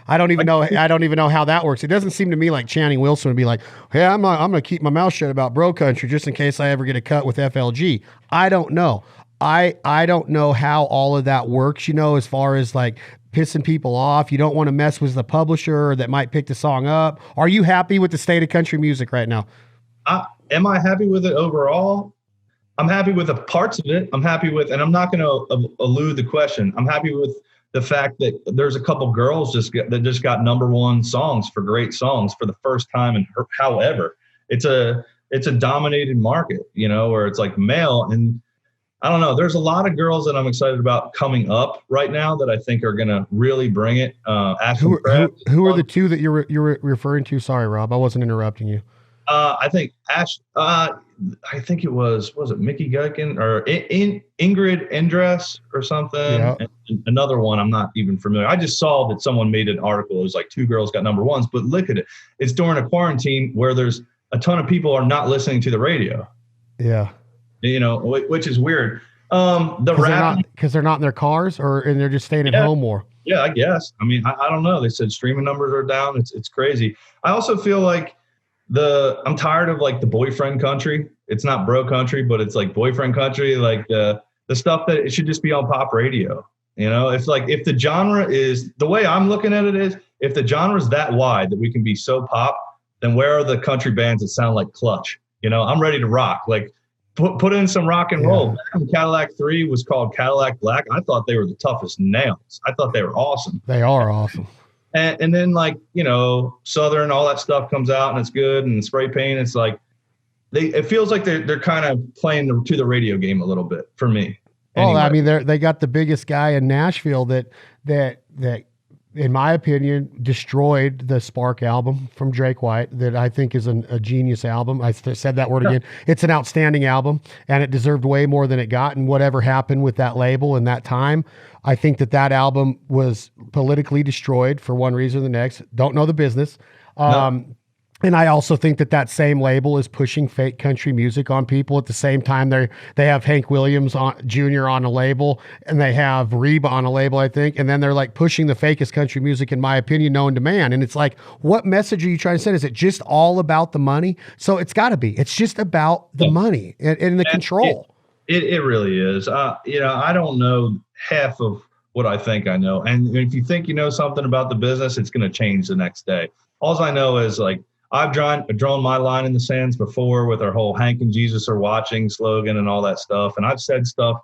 I don't even know how that works. It doesn't seem to me like Channing Wilson would be like, hey, I'm going to keep my mouth shut about bro country just in case I ever get a cut with FLG. I don't know. I don't know how all of that works, as far as like pissing people off. You don't want to mess with the publisher that might pick the song up. Are you happy with the state of country music right now? Am I happy with it overall? I'm happy with the parts of it. I'm happy with, and I'm not going to elude the question. I'm happy with the fact that there's a couple girls that just got number one songs for great songs for the first time. And however, it's a dominated market, where it's like male. And I don't know, there's a lot of girls that I'm excited about coming up right now that I think are going to really bring it. Who are the two that you're referring to? Sorry, Rob, I wasn't interrupting you. I think I think it was it Mickey Gutkin or Ingrid Endress or something? Yeah. And another one I'm not even familiar. I just saw that someone made an article. It was like 2 girls got number ones, but look at it. It's during a quarantine where there's a ton of people are not listening to the radio. Yeah. Which is weird. Because they're not in their cars and they're just staying at home more. Yeah, I guess. I mean, I don't know. They said streaming numbers are down. It's crazy. I also feel like I'm tired of like the boyfriend country. It's not bro country, but it's like boyfriend country, like the stuff that it should just be on pop radio. If the genre is, the way I'm looking at it is, if the genre is that wide that we can be so pop, then where are the country bands that sound like Clutch? I'm ready to rock. Like put in some rock and roll. Cadillac 3 was called Cadillac Black. I thought they were the toughest nails. I thought they were awesome. They are awesome. And then Southern, all that stuff comes out and it's good, and spray paint. It's like it feels like they're kind of playing to the radio game a little bit for me. Anyway. Well, I mean, they got the biggest guy in Nashville that in my opinion destroyed the Spark album from Drake White. That I think is a genius album. I said that word again. It's an outstanding album, and it deserved way more than it got. And whatever happened with that label in that time, I think that album was politically destroyed for one reason or the next. Don't know the business. And I also think that same label is pushing fake country music on people. At the same time, they have Hank Williams Jr. on a label, and they have Reba on a label, I think. And then they're like pushing the fakest country music, in my opinion, known to man. And it's like, what message are you trying to send? Is it just all about the money? So it's got to be. It's just about the money and the control. It really is. I don't know half of what I think I know. And if you think you know something about the business, it's going to change the next day. All I know is like, I've drawn my line in the sands before with our whole Hank and Jesus are watching slogan and all that stuff. And I've said stuff,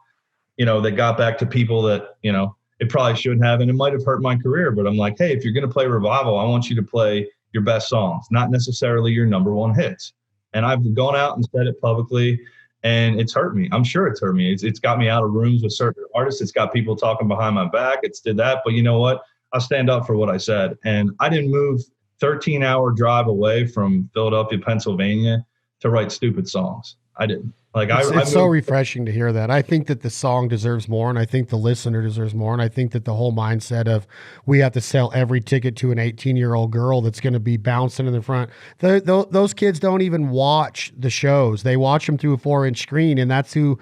that got back to people that, it probably shouldn't have, and it might have hurt my career. But I'm like, hey, if you're going to play Revival, I want you to play your best songs, not necessarily your number one hits. And I've gone out and said it publicly, and it's hurt me. I'm sure it's hurt me. It's got me out of rooms with certain artists. It's got people talking behind my back. It's did that. But you know what? I'll stand up for what I said. And I didn't move 13-hour drive away from Philadelphia, Pennsylvania to write stupid songs. I didn't. It's so refreshing to hear that. I think that the song deserves more, and I think the listener deserves more, and I think that the whole mindset of we have to sell every ticket to an 18-year-old girl that's going to be bouncing in the front. Those kids don't even watch the shows. They watch them through a 4-inch screen, and that's who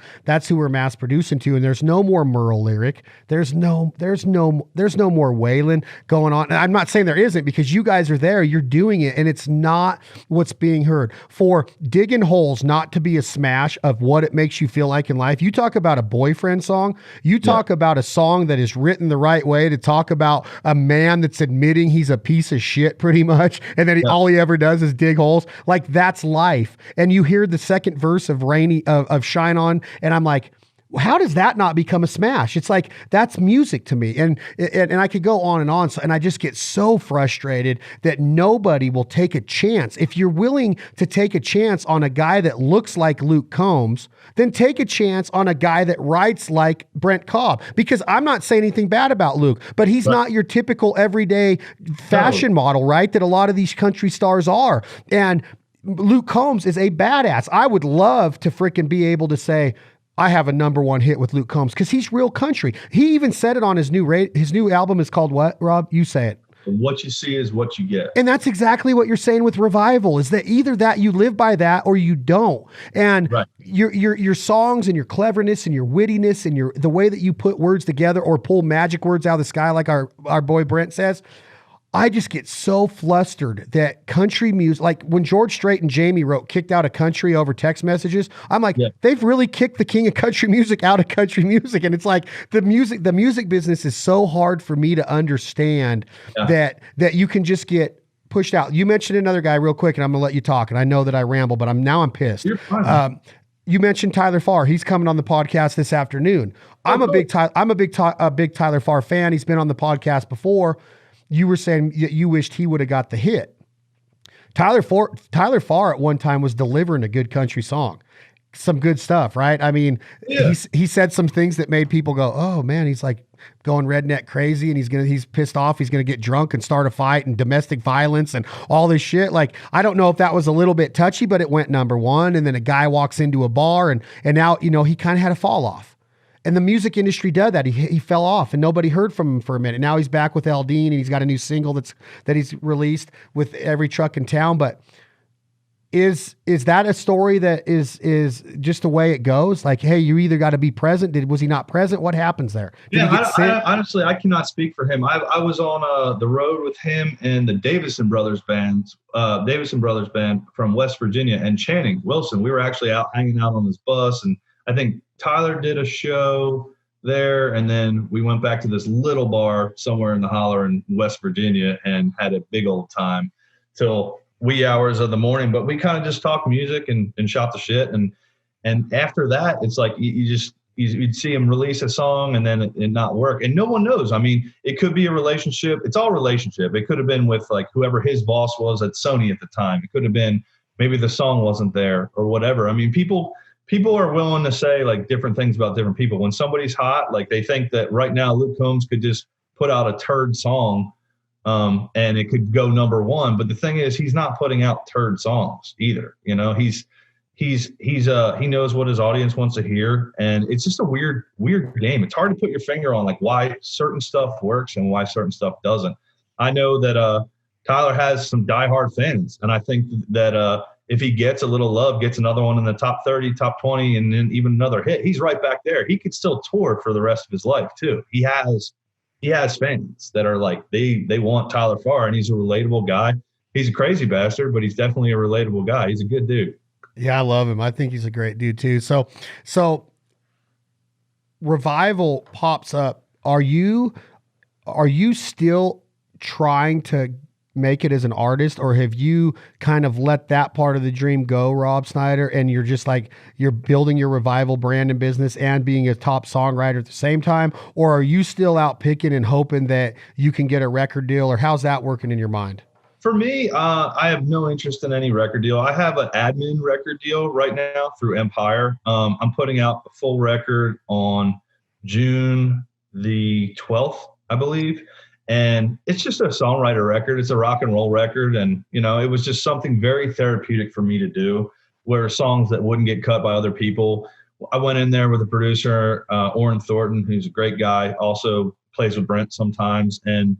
we're mass producing to. And there's no more Merle lyric. There's no more Waylon going on. And I'm not saying there isn't, because you guys are there. You're doing it, and it's not what's being heard. For Digging Holes not to be a smash of what it makes you feel like in life. You talk about a boyfriend song. You talk about a song that is written the right way to talk about a man that's admitting he's a piece of shit pretty much. And then all he ever does is dig holes. Like, that's life. And you hear the second verse of of Shine On. And I'm like, how does that not become a smash? It's like, that's music to me. And I could go on and on. And I just get so frustrated that nobody will take a chance. If you're willing to take a chance on a guy that looks like Luke Combs, then take a chance on a guy that writes like Brent Cobb. Because I'm not saying anything bad about Luke, but he's not your typical everyday fashion model, right? That a lot of these country stars are. And Luke Combs is a badass. I would love to freaking be able to say, I have a number one hit with Luke Combs, because he's real country. He even said it on his new album is called what, Rob? You say it. What you see is what you get. And that's exactly what you're saying with Revival, is that either that you live by that or you don't. And your songs and your cleverness and your wittiness and the way that you put words together or pull magic words out of the sky, like our boy Brent says, I just get so flustered that country music, like when George Strait and Jamie wrote Kicked Out of Country over text messages, I'm like, they've really kicked the king of country music out of country music. And it's like the music business is so hard for me to understand that you can just get pushed out. You mentioned another guy real quick, and I'm going to let you talk. And I know that I ramble, but I'm pissed. You're fine. You mentioned Tyler Farr. He's coming on the podcast this afternoon. I'm a big Tyler Farr fan. He's been on the podcast before. You were saying you wished he would have got the hit. Tyler Farr at one time was delivering a good country song, some good stuff, right? I mean, he said some things that made people go, "Oh man, he's like going redneck crazy, and he's pissed off. He's gonna get drunk and start a fight and domestic violence and all this shit." Like, I don't know if that was a little bit touchy, but it went number one. And then a guy walks into a bar, and now he kind of had a fall off. And the music industry did that. He fell off, and nobody heard from him for a minute. Now he's back with Aldine, and he's got a new single that he's released with Every Truck in Town. But is that a story that is just the way it goes? Like, hey, you either got to be present. Was he not present? What happens there? Honestly, I cannot speak for him. I was on the road with him and the Davison Brothers band from West Virginia, and Channing Wilson. We were actually out hanging out on this bus, and I think Tyler did a show there, and then we went back to this little bar somewhere in the holler in West Virginia and had a big old time till wee hours of the morning. But we kind of just talked music and shot the shit. And after that, it's like you'd see him release a song and then it not work. And no one knows. I mean, it could be a relationship. It's all relationship. It could have been with like whoever his boss was at Sony at the time. It could have been maybe the song wasn't there or whatever. I mean, people are willing to say like different things about different people. When somebody's hot, like they think that right now Luke Combs could just put out a turd song and it could go number one. But the thing is, he's not putting out turd songs either. He knows what his audience wants to hear. And it's just a weird game. It's hard to put your finger on like why certain stuff works and why certain stuff doesn't. I know that Tyler has some diehard fans. And I think that if he gets a little love, gets another one in the top 30, top 20, and then even another hit, he's right back there. He could still tour for the rest of his life too. He has fans that are like, they want Tyler Farr, and he's a relatable guy. He's a crazy bastard, but he's definitely a relatable guy. He's a good dude. Yeah, I love him. I think he's a great dude too. So Revival pops up. Are you still trying to make it as an artist, or have you kind of let that part of the dream go, Rob Snyder, and you're just like, you're building your Revival brand and business and being a top songwriter at the same time? Or are you still out picking and hoping that you can get a record deal, or how's that working in your mind? For me, I have no interest in any record deal. I have an admin record deal right now through Empire. I'm putting out a full record on June the 12th, I believe. And it's just a songwriter record. It's a rock and roll record. And, you know, it was just something very therapeutic for me to do, where songs that wouldn't get cut by other people. I went in there with a producer, Orrin Thornton, who's a great guy, also plays with Brent sometimes. And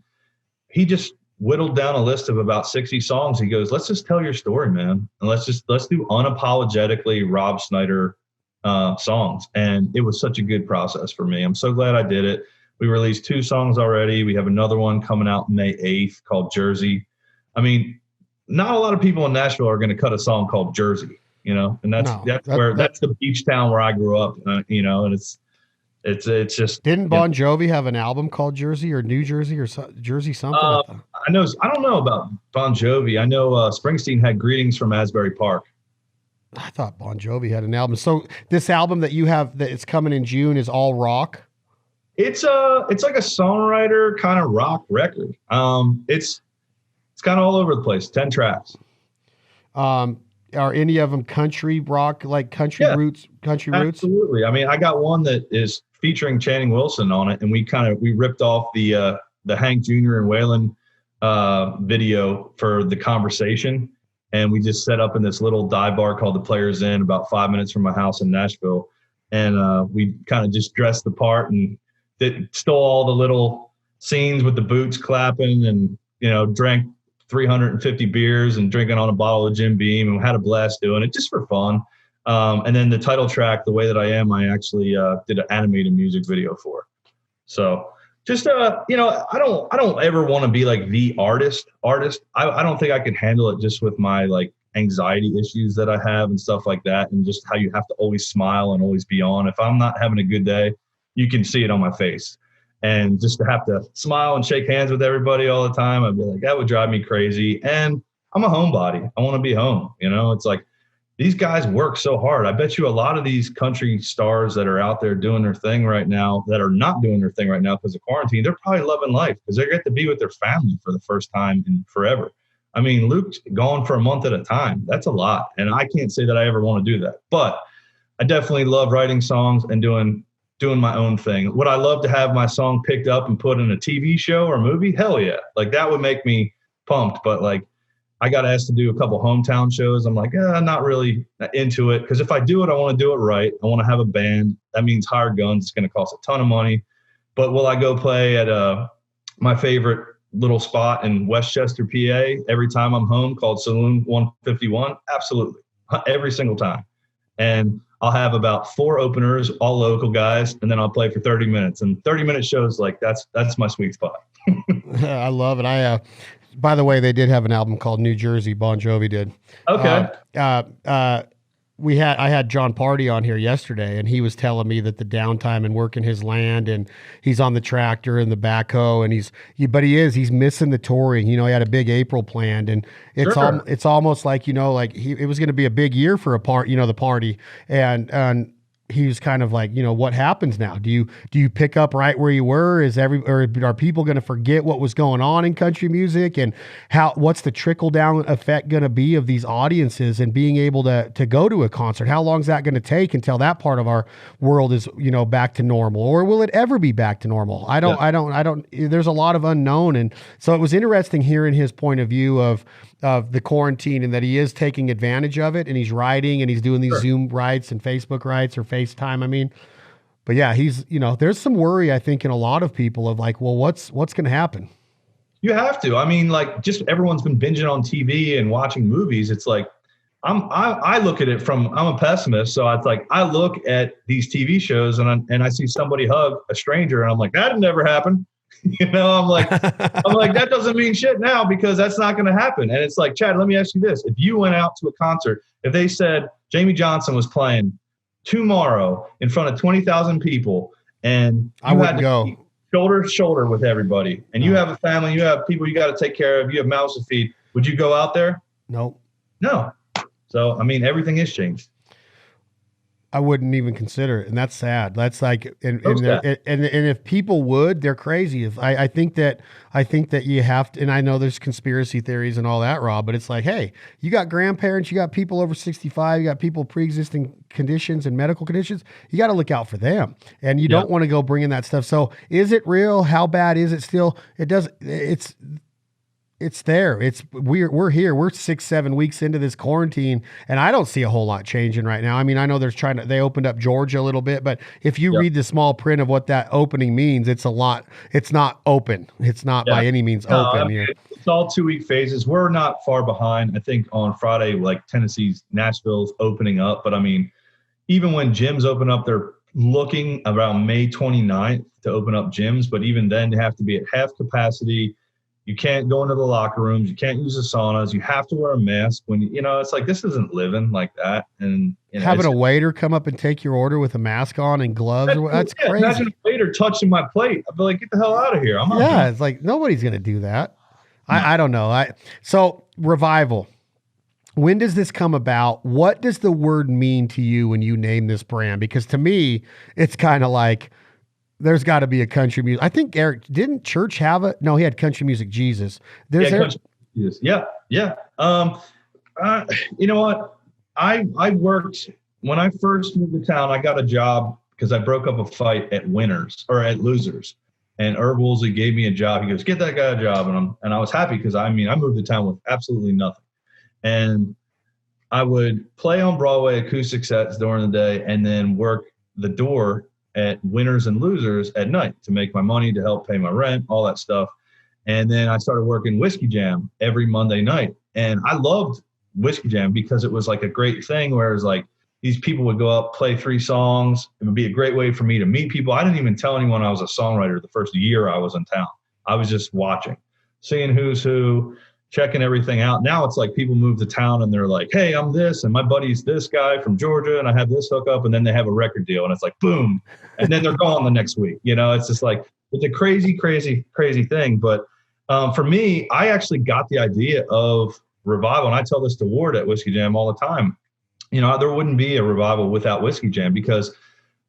he just whittled down a list of about 60 songs. He goes, let's just tell your story, man. And let's do unapologetically Rob Snyder songs. And it was such a good process for me. I'm so glad I did it. We released 2 songs already. We have another one coming out May 8th called Jersey. I mean, not a lot of people in Nashville are going to cut a song called Jersey, you know, and that's the beach town where I grew up, you know, and it's just. Didn't Bon Jovi have an album called Jersey or New Jersey or Jersey something like that? I don't know about Bon Jovi. I know Springsteen had Greetings from Asbury Park. I thought Bon Jovi had an album. So this album that you have that it's coming in June is all rock? It's like a songwriter kind of rock record. It's kind of all over the place. 10 tracks. Are any of them country rock, like country roots? Absolutely. I mean, I got one that is featuring Channing Wilson on it, and we ripped off the Hank Jr. and Waylon video for The Conversation, and we just set up in this little dive bar called the Players Inn, about 5 minutes from my house in Nashville, and we kind of just dressed the part and stole all the little scenes with the boots clapping, and you know, drank 350 beers and drinking on a bottle of Jim Beam, and we had a blast doing it just for fun. And then the title track, The Way That I Am, I actually did an animated music video for. So just, you know, I don't ever want to be like the artist. I don't think I can handle it just with my like anxiety issues that I have and stuff like that. And just how you have to always smile and always be on. If I'm not having a good day, you can see it on my face. And just to have to smile and shake hands with everybody all the time, I'd be like, that would drive me crazy. And I'm a homebody. I want to be home. You know, it's like these guys work so hard. I bet you a lot of these country stars that are out there doing their thing right now, that are not doing their thing right now because of quarantine, they're probably loving life because they get to be with their family for the first time in forever. I mean, Luke's gone for a month at a time. That's a lot. And I can't say that I ever want to do that. But I definitely love writing songs and doing my own thing. Would I love to have my song picked up and put in a TV show or movie? Hell yeah. Like that would make me pumped. But like I got asked to do a couple hometown shows. I'm like, not really into it. Because if I do it, I want to do it right. I want to have a band. That means hired guns. It's going to cost a ton of money. But will I go play at my favorite little spot in Westchester, PA, every time I'm home, called Saloon 151? Absolutely. Every single time. And I'll have about 4 openers, all local guys, and then I'll play for 30 minutes. And 30-minute shows, like that's my sweet spot. I love it. By the way, they did have an album called New Jersey. Bon Jovi did. Okay. I had John Party on here yesterday, and he was telling me that the downtime and working his land, and he's on the tractor and the backhoe, and he's missing the touring. You know, he had a big April planned, and it's almost like, you know, like it was going to be a big year for the party, and he was kind of like, you know, what happens now? Do you pick up right where you were? Or are people going to forget what was going on in country music, and what's the trickle down effect going to be of these audiences and being able to go to a concert? How long is that going to take until that part of our world is, you know, back to normal, or will it ever be back to normal? I don't, there's a lot of unknown. And so it was interesting hearing his point of view of the quarantine, and that he is taking advantage of it, and he's writing, and he's doing these Zoom writes and Facebook writes or FaceTime. I mean, but yeah, he's, you know, there's some worry, I think, in a lot of people of like, well, what's going to happen? You have to. I mean, like, just everyone's been binging on TV and watching movies. It's like, I look at it I'm a pessimist. So it's like, I look at these TV shows and I see somebody hug a stranger, and I'm like, that'd never happen. You know, I'm like, that doesn't mean shit now, because that's not going to happen. And it's like, Chad, let me ask you this. If you went out to a concert, if they said Jamie Johnson was playing tomorrow in front of 20,000 people, and I wouldn't go. shoulder to shoulder with everybody. And you have a family, you have people you got to take care of, you have mouths to feed. Would you go out there? Nope. No. So, I mean, everything has changed. I wouldn't even consider it, and that's sad. That's like, and if people would, they're crazy. If I think that you have to, and I know there's conspiracy theories and all that, Rob, but it's like, hey, you got grandparents, you got people over 65, you got people pre-existing conditions and medical conditions. You got to look out for them, and you don't want to go bringing that stuff. So, is it real? How bad is it? Still, it's there. We're here. We're 6-7 weeks into this quarantine, and I don't see a whole lot changing right now. I mean, I know they opened up Georgia a little bit, but if you read the small print of what that opening means, it's a lot. It's not open. It's not by any means open. I mean, it's all 2-week phases. We're not far behind. I think on Friday, like Tennessee's Nashville's opening up, but I mean, even when gyms open up, they're looking around May 29th to open up gyms, but even then, they have to be at half capacity. You can't go into the locker rooms. You can't use the saunas. You have to wear a mask when it's like, this isn't living like that. And having a waiter come up and take your order with a mask on and gloves. That's crazy. Imagine a waiter touching my plate. I'd be like, get the hell out of here. It's like, nobody's going to do that. No. I don't know. So Revival, when does this come about? What does the word mean to you when you name this brand? Because to me, it's kind of like, there's got to be a country music. I think Eric, didn't Church have it? No, he had Country Music Jesus. Country Jesus. Yeah. You know what? I worked, when I first moved to town, I got a job because I broke up a fight at Losers. And Herb Woolsey gave me a job. He goes, get that guy a job. And I was happy because, I moved to town with absolutely nothing. And I would play on Broadway acoustic sets during the day and then work the door at Winners and Losers at night to make my money, to help pay my rent, all that stuff. And then I started working Whiskey Jam every Monday night. And I loved Whiskey Jam because it was like a great thing where it was like, these people would go up, play 3 songs. It would be a great way for me to meet people. I didn't even tell anyone I was a songwriter the first year I was in town. I was just watching, seeing who's who, checking everything out. Now it's like people move to town and they're like, hey, I'm this, and my buddy's this guy from Georgia, and I have this hookup, and then they have a record deal, and it's like, boom, and then they're gone the next week. It's just like, it's a crazy, crazy, crazy thing. But for me, I actually got the idea of Revival, and I tell this to Ward at Whiskey Jam all the time. There wouldn't be a Revival without Whiskey Jam, because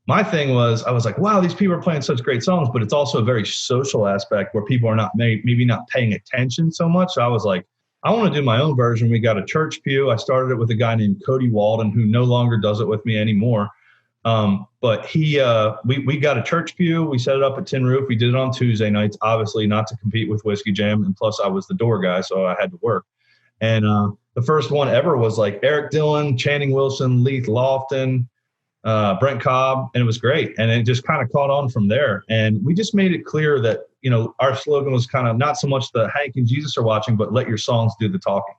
my thing was, I was like, wow, these people are playing such great songs, but it's also a very social aspect where people are maybe not paying attention so much. So I was like, I want to do my own version. We got a church pew. I started it with a guy named Cody Walden, who no longer does it with me anymore. But we got a church pew. We set it up at Tin Roof. We did it on Tuesday nights, obviously not to compete with Whiskey Jam. And plus I was the door guy, so I had to work. And the first one ever was like Eric Dillon, Channing Wilson, Leith Lofton, Brent Cobb, and it was great. And it just kind of caught on from there. And we just made it clear that, our slogan was kind of not so much the Hank and Jesus are watching, but let your songs do the talking.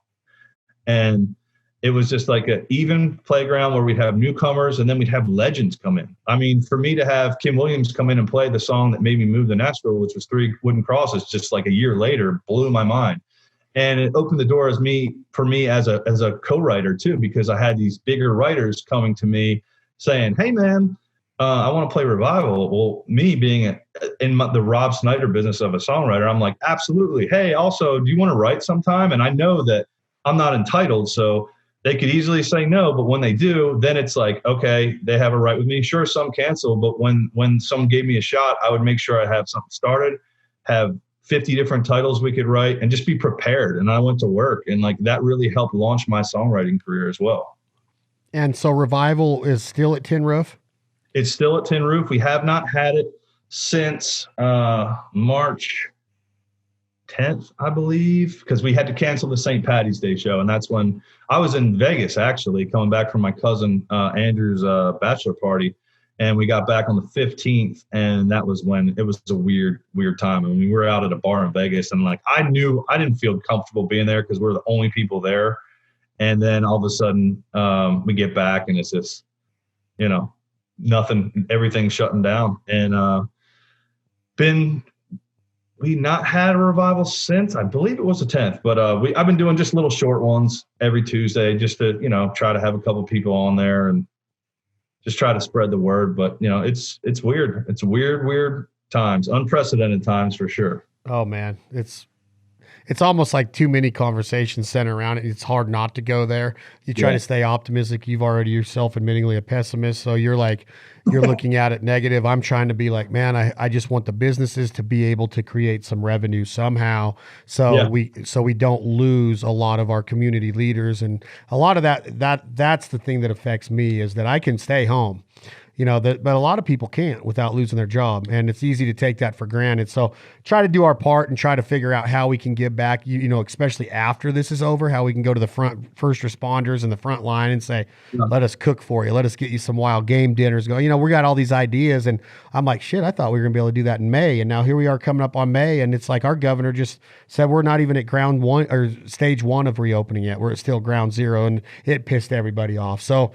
And it was just like an even playground where we'd have newcomers and then we'd have legends come in. For me to have Kim Williams come in and play the song that made me move to Nashville, which was 3 Wooden Crosses, just like a year later, blew my mind. And it opened the door for me as a co-writer too, because I had these bigger writers coming to me saying, hey man, I want to play Revival. Well, me being in the Rob Snyder business of a songwriter, I'm like, absolutely. Hey, also, do you want to write sometime? And I know that I'm not entitled, so they could easily say no, but when they do, then it's like, okay, they have a right with me. Sure, some cancel, but when someone gave me a shot, I would make sure I have something started, have 50 different titles we could write, and just be prepared. And I went to work, and like that really helped launch my songwriting career as well. And so Revival is still at Tin Roof? It's still at Tin Roof. We have not had it since March 10th, I believe, because we had to cancel the St. Patty's Day show. And that's when I was in Vegas, actually, coming back from my cousin Andrew's bachelor party. And we got back on the 15th, and that was when it was a weird time. We were out at a bar in Vegas, and like I knew I didn't feel comfortable being there because we're the only people there. And then all of a sudden we get back, and it's just, nothing, everything's shutting down. And we not had a Revival since, I believe it was the 10th, but I've been doing just little short ones every Tuesday just to, try to have a couple people on there and just try to spread the word. But, it's weird. It's a weird times, unprecedented times for sure. Oh man, it's almost like too many conversations center around it. It's hard not to go there. You try to stay optimistic. You've already yourself admittingly a pessimist. So you're looking at it negative. I'm trying to be like, man, I just want the businesses to be able to create some revenue somehow. So we don't lose a lot of our community leaders. And a lot of that's the thing that affects me, is that I can stay home. But a lot of people can't without losing their job, and it's easy to take that for granted. So try to do our part and try to figure out how we can give back, especially after this is over, how we can go to the first responders in the front line and say, let us cook for you. Let us get you some wild game dinners going. We got all these ideas, and I'm like, shit, I thought we were gonna be able to do that in May. And now here we are coming up on May, and it's like our governor just said we're not even at ground one or stage one of reopening yet. We're at still ground zero, and it pissed everybody off. So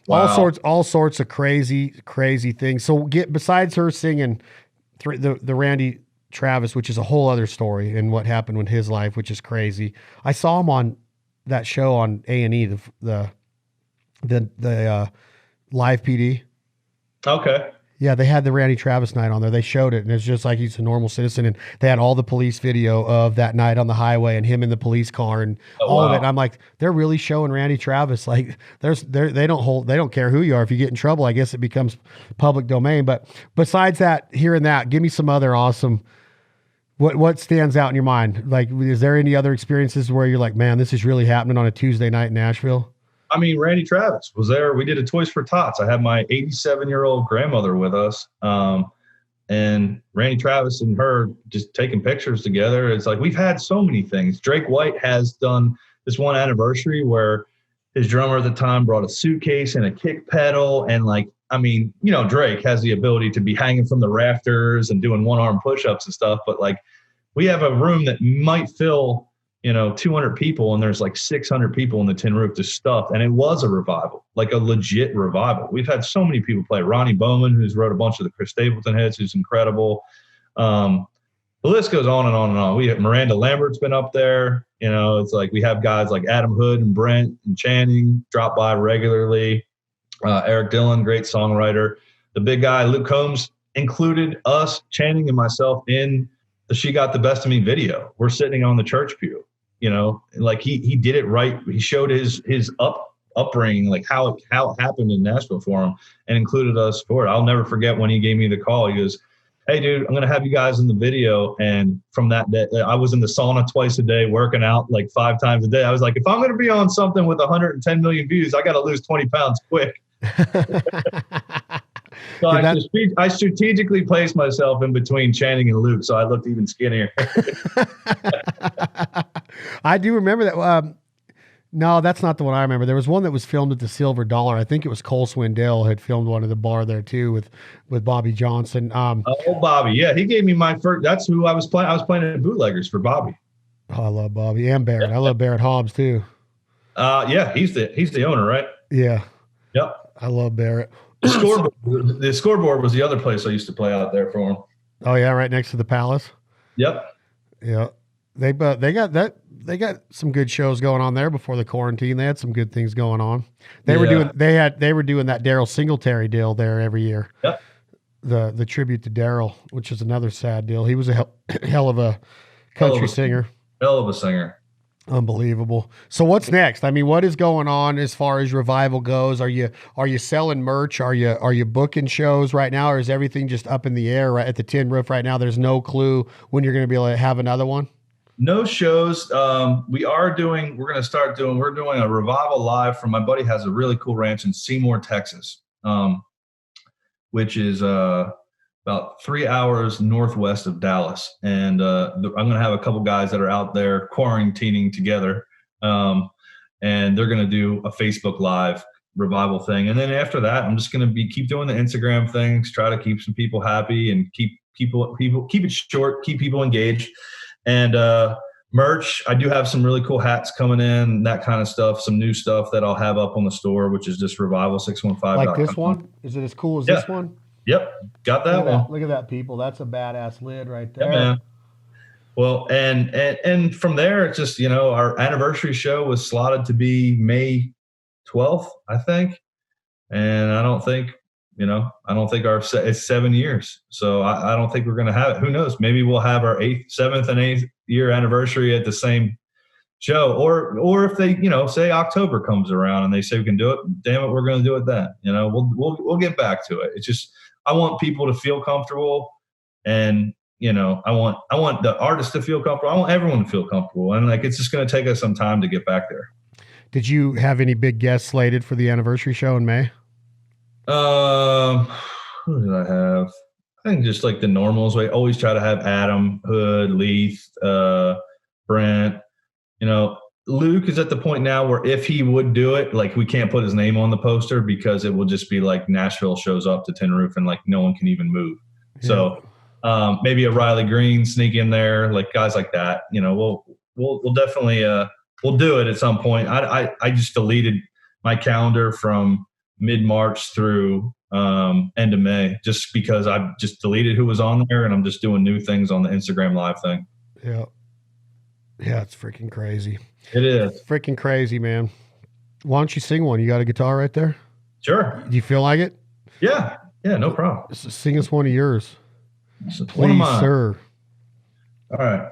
wow. All sorts of crazy things. So besides her singing the Randy Travis, which is a whole other story, and what happened with his life, which is crazy. I saw him on that show on A&E, the live PD. Okay. Yeah, they had the Randy Travis night on there. They showed it, and it's just like he's a normal citizen. And they had all the police video of that night on the highway and him in the police car and all of it. And I'm like, they're really showing Randy Travis. Like, they don't care who you are. If you get in trouble, I guess it becomes public domain. But besides that, hearing that, give me some other awesome. What stands out in your mind? Like, is there any other experiences where you're like, man, this is really happening on a Tuesday night in Nashville? I mean, Randy Travis was there. We did a Toys for Tots. I had my 87-year-old grandmother with us. And Randy Travis and her just taking pictures together. It's like, we've had so many things. Drake White has done this one anniversary where his drummer at the time brought a suitcase and a kick pedal. And Drake has the ability to be hanging from the rafters and doing one-arm push-ups and stuff. But we have a room that might fill 200 people, and there's 600 people in the tin roof just stuffed. And it was a revival, like a legit revival. We've had so many people play. Ronnie Bowman, who's wrote a bunch of the Chris Stapleton hits, who's incredible. The list goes on and on and on. We have Miranda Lambert's been up there. It's like we have guys like Adam Hood and Brent and Channing drop by regularly. Eric Dillon, great songwriter. The big guy, Luke Combs, included us, Channing and myself, in the She Got the Best of Me video. We're sitting on the church pew. He did it right. He showed his upbringing, how it happened in Nashville for him, and included us for it. I'll never forget when he gave me the call. He goes, "Hey, dude, I'm going to have you guys in the video." And from that day, I was in the sauna twice a day, working out 5 times a day. I was like, if I'm going to be on something with 110 million views, I got to lose 20 pounds quick. So I strategically placed myself in between Channing and Luke, so I looked even skinnier. I do remember that. No, that's not the one I remember. There was one that was filmed at the Silver Dollar. I think it was Cole Swindell had filmed one at the bar there too with Bobby Johnson. Bobby, yeah, he gave me my first. That's who I was playing. I was playing at Bootleggers for Bobby. Oh, I love Bobby and Barrett. I love Barrett Hobbs too. Yeah, he's the owner, right? Yeah. Yep. I love Barrett. The scoreboard was the other place I used to play out there for him. Oh yeah, right next to the Palace. Yep. Yeah. They got some good shows going on there before the quarantine. They had some good things going on. They were doing that Daryl Singletary deal there every year. Yep. The tribute to Daryl, which is another sad deal. He was a hell of a country singer. Hell of a singer. Unbelievable. So what's next? I mean, what is going on as far as revival goes? Are you selling merch? Are you booking shows right now, or is everything just up in the air right at the tin roof right now? There's no clue when you're going to be able to have another one. No shows. We're doing a revival live from my buddy has a really cool ranch in Seymour, Texas, which is about 3 hours northwest of Dallas. And I'm going to have a couple guys that are out there quarantining together. And they're going to do a Facebook Live revival thing. And then after that, I'm just going to keep doing the Instagram things, try to keep some people happy and keep it short, keep people engaged. And merch, I do have some really cool hats coming in, that kind of stuff, some new stuff that I'll have up on the store, which is just revival615.com. Like this one? Is it as cool as this one? Yep, got that one. Look at that, people. That's a badass lid right there. Yeah, man. Well, and from there, it's just, our anniversary show was slotted to be May 12th, I think. And I don't think You know, I don't think it's 7 years. So I don't think we're going to have it. Who knows? Maybe we'll have our 7th and 8th year anniversary at the same show, or if they, you know, say October comes around and they say we can do it, damn it, we're going to do it then. You know, we'll get back to it. It's just, I want people to feel comfortable, and, you know, I want the artist to feel comfortable. I want everyone to feel comfortable, and like, it's just going to take us some time to get back there. Did you have any big guests slated for the anniversary show in May? Who did I have? I think just like the normals. We always try to have Adam, Hood, Leith, Brent. You know, Luke is at the point now where if he would do it, like, we can't put his name on the poster because it will just be like Nashville shows up to Tin Roof and like no one can even move. Yeah. So maybe a Riley Green sneak in there, like guys like that. You know, we'll definitely we'll do it at some point. I just deleted my calendar from mid-March through end of May just because I've just deleted who was on there, and I'm just doing new things on the Instagram Live thing. Yeah. Yeah, it's freaking crazy. It is. Freaking crazy, man. Why don't you sing one? You got a guitar right there? Sure. Do you feel like it? Yeah. Yeah, no problem. Sing us one of yours. Please, one of mine. Sir. All right.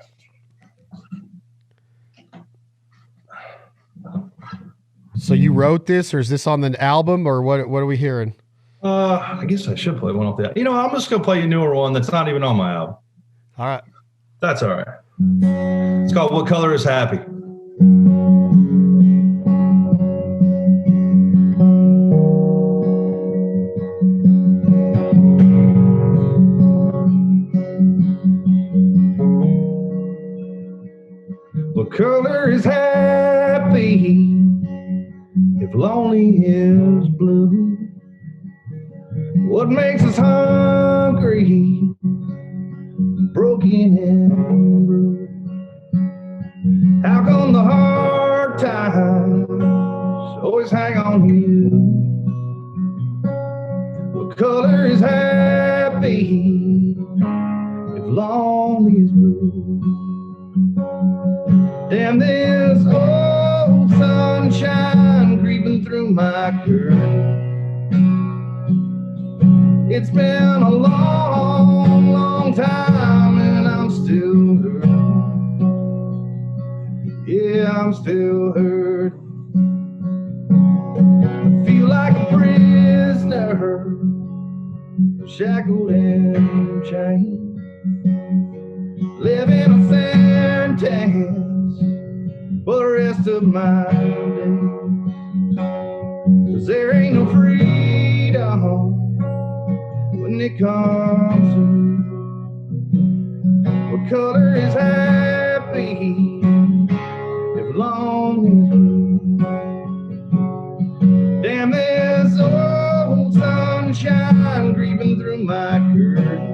So you wrote this, or is this on the album, or what are we hearing? I guess I should play one off the, you know, I'm just going to play a newer one that's not even on my album. All right. That's all right. It's called What Color Is Happy. What color is happy if lonely is blue? What makes us hungry, broken and bruised? How come the hard times always hang on you? What color is happy if lonely is blue? Damn, this old sunshine creeping through my curtain. It's been a long, long time, and I'm still hurting. Yeah, I'm still hurt. I feel like a prisoner, shackled and chained, living a sentence for the rest of my days. 'Cause there ain't no freedom when it comes to me. What color is happy if long is blue? Damn, this old sunshine creeping through my curtain.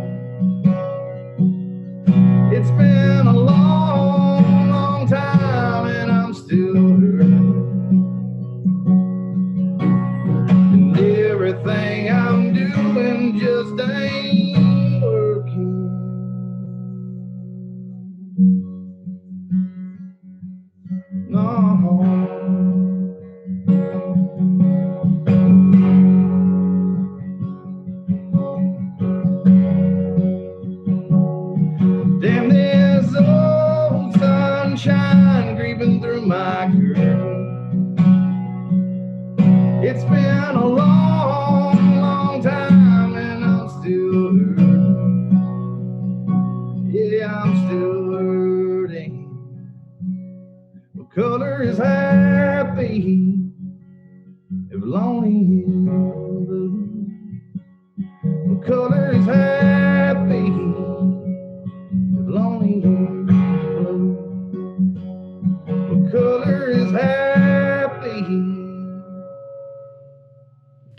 It's been a long, long time, and I'm still hurting. And everything I'm doing just ain't working. No. Damn, this old sunshine creeping through my curtain. It's been a long, long time, and I'm still hurting. Yeah, I'm still hurting. What color is happy if lonely is blue? What color is happy if lonely is blue? What color is happy?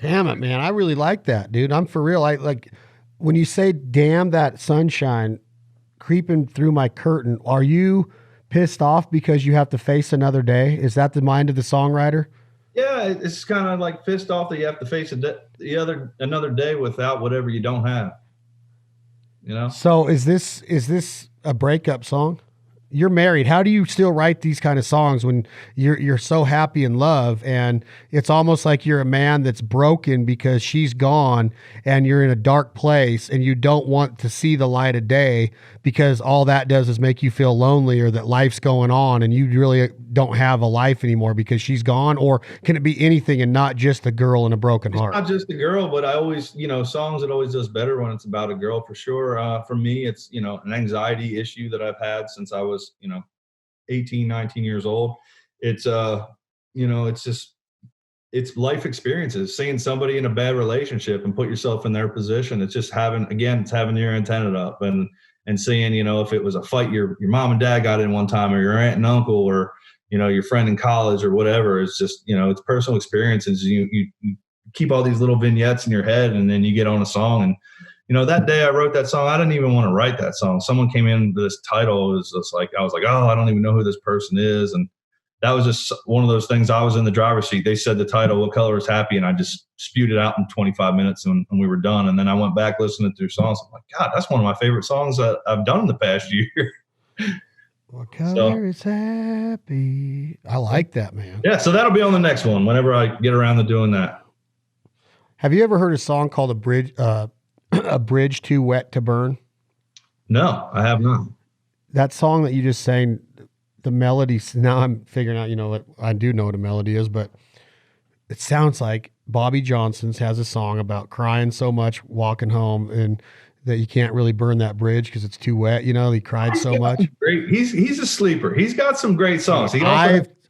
Damn it, man. I really like that, dude. I'm for real. I like when you say, damn that sunshine creeping through my curtain. Are you pissed off because you have to face another day? Is that the mind of the songwriter? Yeah, it's kind of like pissed off that you have to face another day without whatever you don't have. You know? So is this a breakup song? You're married. How do you still write these kind of songs when you're so happy in love, and it's almost like you're a man that's broken because she's gone and you're in a dark place and you don't want to see the light of day because all that does is make you feel lonely, or that life's going on and you really don't have a life anymore because she's gone? Or can it be anything and not just a girl and a broken heart? It's not just a girl, but I always, songs, it always does better when it's about a girl, for sure. For me, it's, an anxiety issue that I've had since I was, 18, 19 years old. It's, it's just, it's life experiences, seeing somebody in a bad relationship and put yourself in their position. It's just having your antenna up and seeing, if it was a fight your mom and dad got in one time, or your aunt and uncle, or, your friend in college or whatever. It's just, it's personal experiences. You keep all these little vignettes in your head, and then you get on a song. And, that day I wrote that song, I didn't even want to write that song. Someone came in with this title. It was just like, I was like, oh, I don't even know who this person is. And that was just one of those things. I was in the driver's seat. They said the title, What Color Is Happy? And I just spewed it out in 25 minutes and we were done. And then I went back listening through songs. I'm like, God, that's one of my favorite songs that I've done in the past year. What color is happy? I like that, man. Yeah, so that'll be on the next one whenever I get around to doing that. Have you ever heard a song called A Bridge Too Wet to Burn? No, I have not. That song that you just sang, the melody, now I'm figuring out, I do know what a melody is, but it sounds like Bobby Johnson's has a song about crying so much walking home and that you can't really burn that bridge because it's too wet. He cried so much. Great. He's a sleeper. He's got some great songs.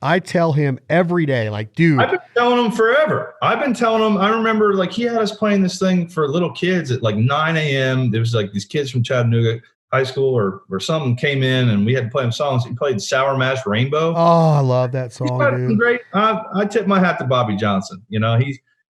I tell him every day, like, dude. I've been telling him forever. I remember, like, he had us playing this thing for little kids at like 9 a.m. There was like these kids from Chattanooga High School or something came in, and we had to play him songs. He played Sour Mash Rainbow. Oh, I love that song, dude. Great. I tip my hat to Bobby Johnson.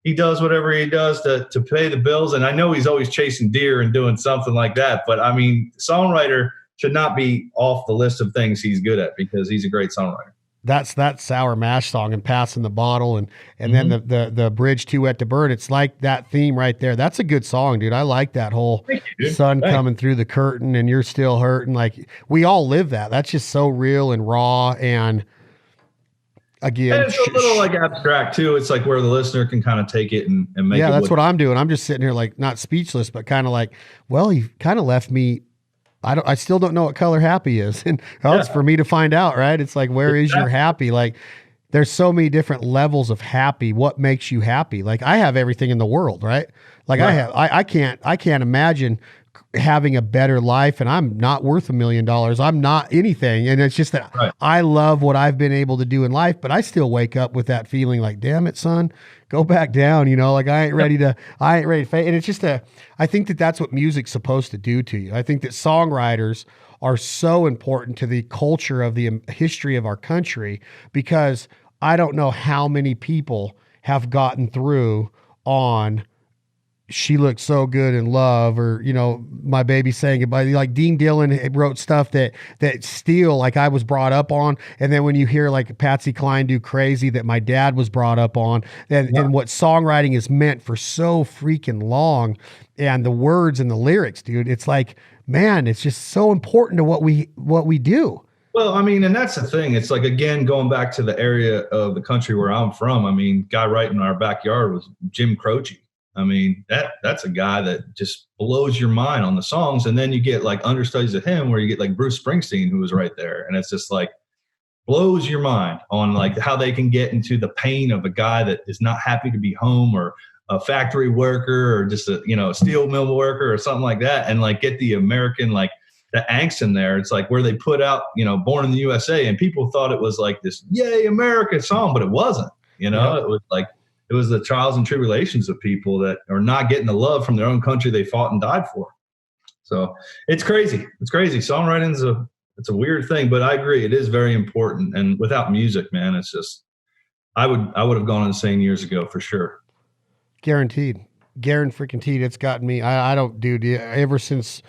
He does whatever he does to pay the bills. And I know he's always chasing deer and doing something like that. But I mean, songwriter should not be off the list of things he's good at, because he's a great songwriter. That's that Sour Mash song and Passing the Bottle and then the Bridge Too Wet to Burn. It's like that theme right there. That's a good song, dude. I like that whole sun coming through the curtain and you're still hurting. Like, we all live that. That's just so real and raw. And again, and it's a little like abstract too. It's like where the listener can kind of take it and make it. Yeah, that's what I'm doing. I'm just sitting here like not speechless, but kind of like, well, you kind of left me. I still don't know what color happy is. And it's for me to find out, right? It's like, where is your happy? Like, there's so many different levels of happy. What makes you happy? Like, I have everything in the world, right? Like I can't imagine having a better life, and I'm not worth $1 million. I'm not anything. And it's just that I love what I've been able to do in life, but I still wake up with that feeling like, damn it, son, go back down. Like I ain't ready to fade. And it's just I think that that's what music's supposed to do to you. I think that songwriters are so important to the culture of the history of our country, because I don't know how many people have gotten through on She Looked So Good in Love, or, My Baby Sang Goodbye. Like, Dean Dillon wrote stuff that still, like, I was brought up on. And then when you hear like Patsy Cline do Crazy, that my dad was brought up on, and what songwriting is meant for so freaking long, and the words and the lyrics, dude, it's like, man, it's just so important to what we do. Well, I mean, and that's the thing. It's like, again, going back to the area of the country where I'm from. I mean, guy right in our backyard was Jim Croce. I mean, that's a guy that just blows your mind on the songs. And then you get like understudies of him where you get like Bruce Springsteen, who was right there. And it's just like, blows your mind on like how they can get into the pain of a guy that is not happy to be home, or a factory worker, or just a steel mill worker or something like that. And like get the American, like the angst in there. It's like where they put out, Born in the USA, and people thought it was like this, yay, America song, but it wasn't, It was like, it was the trials and tribulations of people that are not getting the love from their own country they fought and died for. So it's crazy. It's crazy. Songwriting it's a weird thing, but I agree. It is very important. And without music, man, it's just, I would have gone insane years ago for sure. Guaranteed. Freaking It's gotten me. I don't, dude, ever since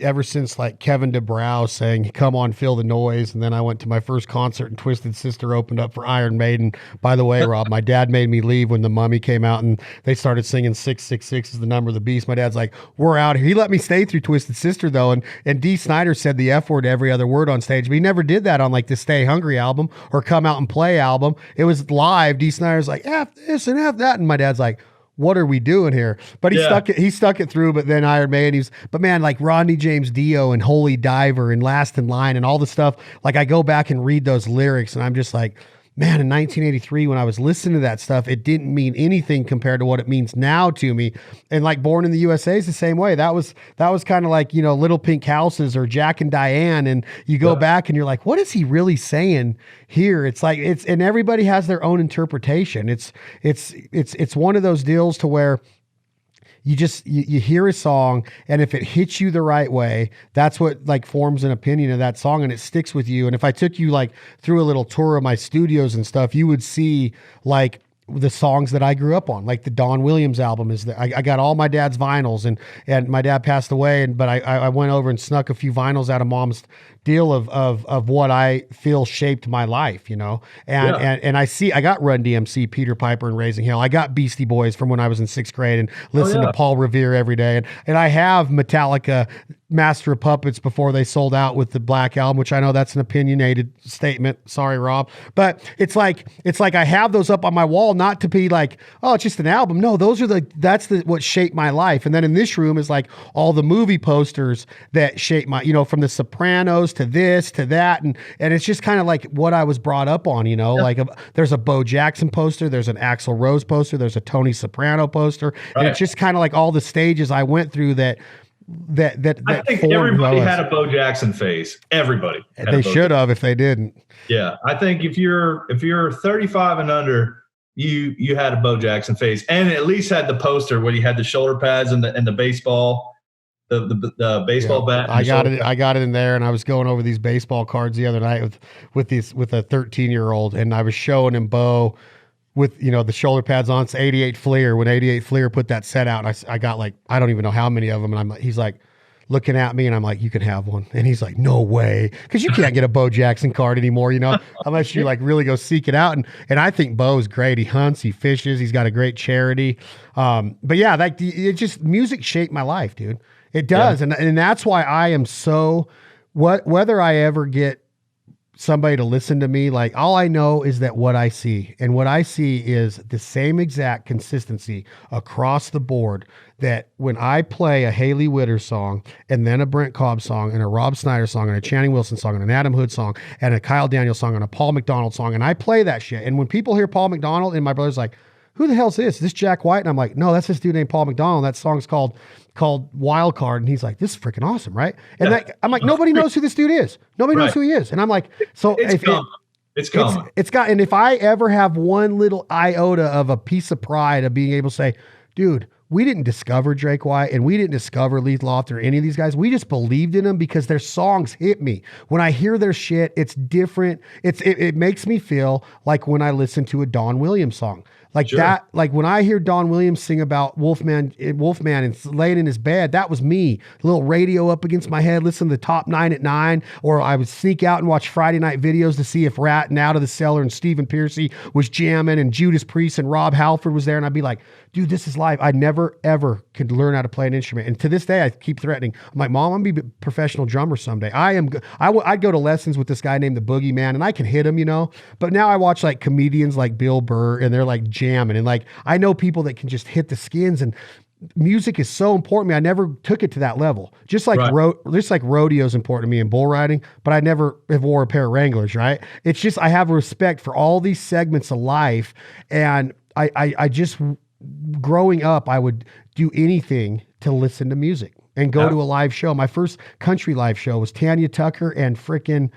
ever since like Kevin DeBrow saying, "Come on, feel the noise." And then I went to my first concert and Twisted Sister opened up for Iron Maiden. By the way, Rob, my dad made me leave when The Mummy came out and they started singing 666 is the number of the beast. My dad's like, "We're out here." He let me stay through Twisted Sister though. And D. Snyder said the F word every other word on stage, but he never did that on like the Stay Hungry album or Come Out and Play album. It was live. D. Snyder's like, F this and F that. And my dad's like, what are we doing here? But he stuck it through, but then Iron Maiden, but man, like Rodney James Dio and Holy Diver and Last in Line and all the stuff, like I go back and read those lyrics and I'm just like, man, in 1983, when I was listening to that stuff, it didn't mean anything compared to what it means now to me. And like Born in the USA is the same way. That was kind of like, you know, Little Pink Houses or Jack and Diane. And you go back and you're like, what is he really saying here? It's like, and everybody has their own interpretation. It's one of those deals to where you hear a song, and if it hits you the right way, that's what like forms an opinion of that song, and it sticks with you. And if I took you like through a little tour of my studios and stuff, you would see like the songs that I grew up on, like the Don Williams album is that I got all my dad's vinyls, and my dad passed away, but I went over and snuck a few vinyls out of mom's deal of what I feel shaped my life, you know? And I got Run DMC, Peter Piper, and Raising Hell. I got Beastie Boys from when I was in 6th grade and listened to Paul Revere every day. And I have Metallica, Master of Puppets before they sold out with the Black Album, which I know that's an opinionated statement. Sorry, Rob. But it's like I have those up on my wall, not to be like, oh, it's just an album. No, that's what shaped my life. And then in this room is like all the movie posters that shaped my, you know, from The Sopranos to this, to that. And it's just kind of like what I was brought up on, you know, like there's a Bo Jackson poster, there's an Axl Rose poster, there's a Tony Soprano poster. And it's just kind of like all the stages I went through that I think everybody had a Bo Jackson phase. Everybody. They should have if they didn't. Yeah. I think if you're 35 and under, you had a Bo Jackson phase, and at least had the poster where you had the shoulder pads and the baseball. The baseball bat. I got it in there, and I was going over these baseball cards the other night with a 13-year-old, and I was showing him Bo with, you know, the shoulder pads on. It's 88 Fleer. When 88 Fleer put that set out, and I got like, I don't even know how many of them, and he's like looking at me, and I'm like, you can have one, and he's like, no way, because you can't get a Bo Jackson card anymore, you know, unless you like really go seek it out. And I think Bo's great. He hunts, he fishes, he's got a great charity. But yeah, like it just, music shaped my life, dude. It does. Yeah. And that's why I am so, whether I ever get somebody to listen to me, like all I know is that what I see, and what I see is the same exact consistency across the board, that when I play a Haley Witter song and then a Brent Cobb song and a Rob Snyder song and a Channing Wilson song and an Adam Hood song and a Kyle Daniels song and a Paul McDonald song, and I play that shit. And when people hear Paul McDonald, and my brother's like, who the hell's this? Is this Jack White? And I'm like, no, that's this dude named Paul McDonald. That song's called Wild Card. And he's like, this is freaking awesome, right? And I'm like, nobody knows who this dude is. Nobody knows who he is. And I'm like, so it's common. And if I ever have one little iota of a piece of pride of being able to say, dude, we didn't discover Drake White and we didn't discover Lee Loft or any of these guys. We just believed in them because their songs hit me. When I hear their shit, it's different. It makes me feel like when I listen to a Don Williams song. Like that, like when I hear Don Williams sing about Wolfman and laying in his bed, that was me. A little radio up against my head, listen to the Top 9 at 9, or I would sneak out and watch Friday night videos to see if Rat and Out of the Cellar and Stephen Pearcy was jamming and Judas Priest and Rob Halford was there. And I'd be like, dude, this is live. I never, ever could learn how to play an instrument. And to this day, I keep threatening. I'm like, Mom, I'm going to be a professional drummer someday. I'd go to lessons with this guy named the Boogeyman, and I can hit him, you know. But now I watch like comedians like Bill Burr, and they're like jamming. And like, I know people that can just hit the skins, and music is so important to me. I never took it to that level. Just like rodeo is important to me in bull riding, but I never have wore a pair of Wranglers, right? It's just, I have a respect for all these segments of life. And I just, growing up, I would do anything to listen to music and go to a live show. My first country live show was Tanya Tucker and frickin'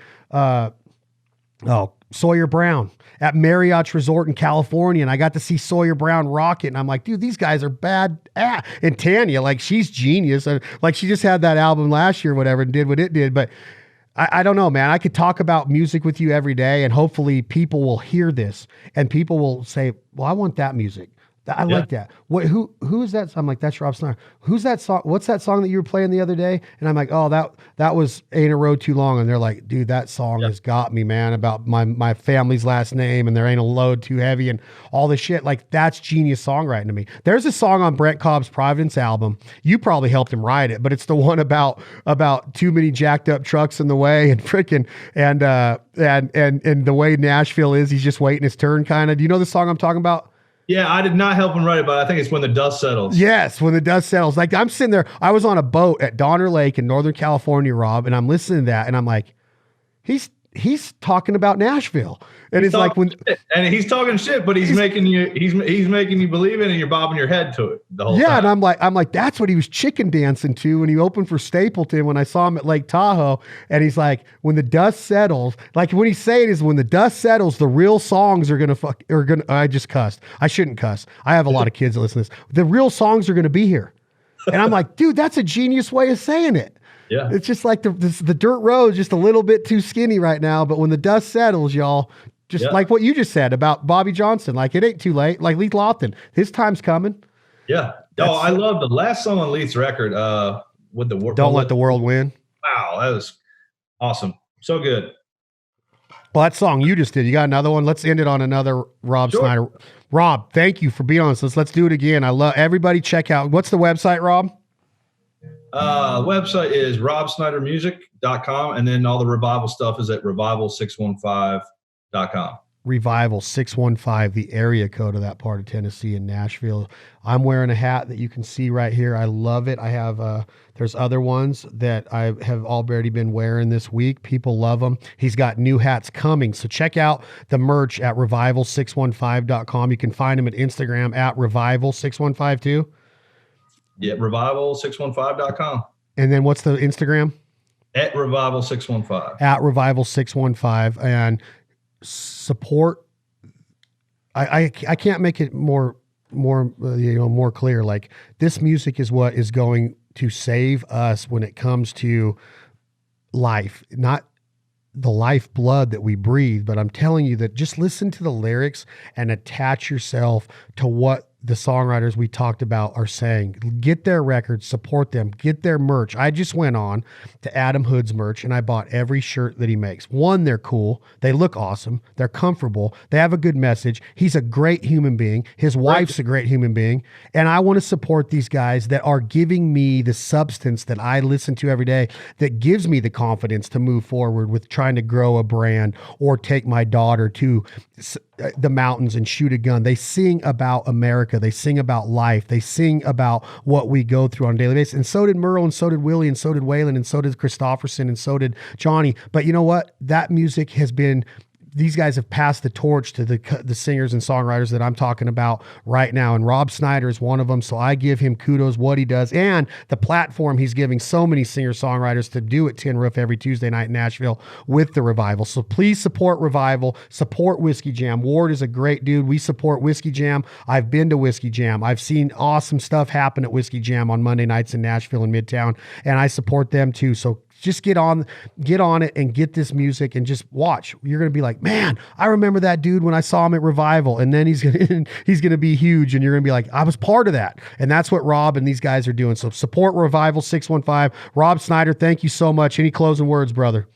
Sawyer Brown at Marriott's Resort in California. And I got to see Sawyer Brown rock it. And I'm like, dude, these guys are bad. And Tanya, like, she's genius. And like, she just had that album last year, whatever, and did what it did. But I don't know, man. I could talk about music with you every day, and hopefully people will hear this and people will say, well, I want that music. I like that. Who is that? I'm like, that's Rob Snyder. Who's that song? What's that song that you were playing the other day? And I'm like, oh, that was Ain't a Road Too Long. And they're like, dude, that song has got me, man, about my family's last name, and there ain't a load too heavy and all this shit. Like, that's genius songwriting to me. There's a song on Brent Cobb's Providence album. You probably helped him write it, but it's the one about too many jacked up trucks in the way and freaking and the way Nashville is. He's just waiting his turn, kind of. Do you know the song I'm talking about? Yeah, I did not help him write it, but I think it's When the Dust Settles. Yes, When the Dust Settles. Like, I'm sitting there. I was on a boat at Donner Lake in Northern California, Rob, and I'm listening to that, and I'm like, he's talking about Nashville. And it's like when and he's talking shit, but he's making you believe it, and you're bobbing your head to it the whole time. Yeah, and I'm like, that's what he was chicken dancing to when he opened for Stapleton when I saw him at Lake Tahoe. And he's like, when the dust settles, like when he's saying is when the dust settles, the real songs are gonna I just cussed. I shouldn't cuss. I have a lot of kids that listen to this. The real songs are gonna be here. And I'm like, dude, that's a genius way of saying it. Yeah. It's just like the dirt road's just a little bit too skinny right now, but when the dust settles, y'all, just like what you just said about Bobby Johnson, like it ain't too late. Like Leith Lofton, his time's coming. Yeah. I love the last song on Leith's record. With the Don't Let the World Win. Wow, that was awesome. So good. Well, that song you just did. You got another one? Let's end it on another Rob Snyder. Rob, thank you for being on this. Let's do it again. I love everybody. Check out. What's the website, Rob? Website is robsnydermusic.com, and then all the Revival stuff is at revival615.com. Revival 615, the area code of that part of Tennessee in Nashville. I'm wearing a hat that you can see right here. I love it. I have there's other ones that I have already been wearing this week. People love them. He's got new hats coming. So check out the merch at revival615.com. You can find him at Instagram at revival615 too. Yeah, revival615.com. And then what's the Instagram? At revival615. At revival615. And support. I can't make it more clear. Like, this music is what is going to save us when it comes to life, not the lifeblood that we breathe. But I'm telling you that just listen to the lyrics and attach yourself to what the songwriters we talked about are saying. Get their records, support them, get their merch. I just went on to Adam Hood's merch and I bought every shirt that he makes. One, they're cool. They look awesome. They're comfortable. They have a good message. He's a great human being. His wife's a great human being. And I want to support these guys that are giving me the substance that I listen to every day that gives me the confidence to move forward with trying to grow a brand or take my daughter to the mountains and shoot a gun. They sing about America. They sing about life. They sing about what we go through on a daily basis. And so did Merle, and so did Willie, and so did Waylon, and so did Christofferson, and so did Johnny. But you know what? That music has been, these guys have passed the torch to the singers and songwriters that I'm talking about right now. And Rob Snyder is one of them. So I give him kudos, what he does, and the platform he's giving so many singer-songwriters to do at Tin Roof every Tuesday night in Nashville with the Revival. So please support Revival, support Whiskey Jam. Ward is a great dude. We support Whiskey Jam. I've been to Whiskey Jam. I've seen awesome stuff happen at Whiskey Jam on Monday nights in Nashville and Midtown, and I support them too. So just get on it and get this music and just watch. You're going to be like, man, I remember that dude when I saw him at Revival. And then he's going to be huge. And you're going to be like, I was part of that. And that's what Rob and these guys are doing. So support Revival 615. Rob Snyder, thank you so much. Any closing words, brother?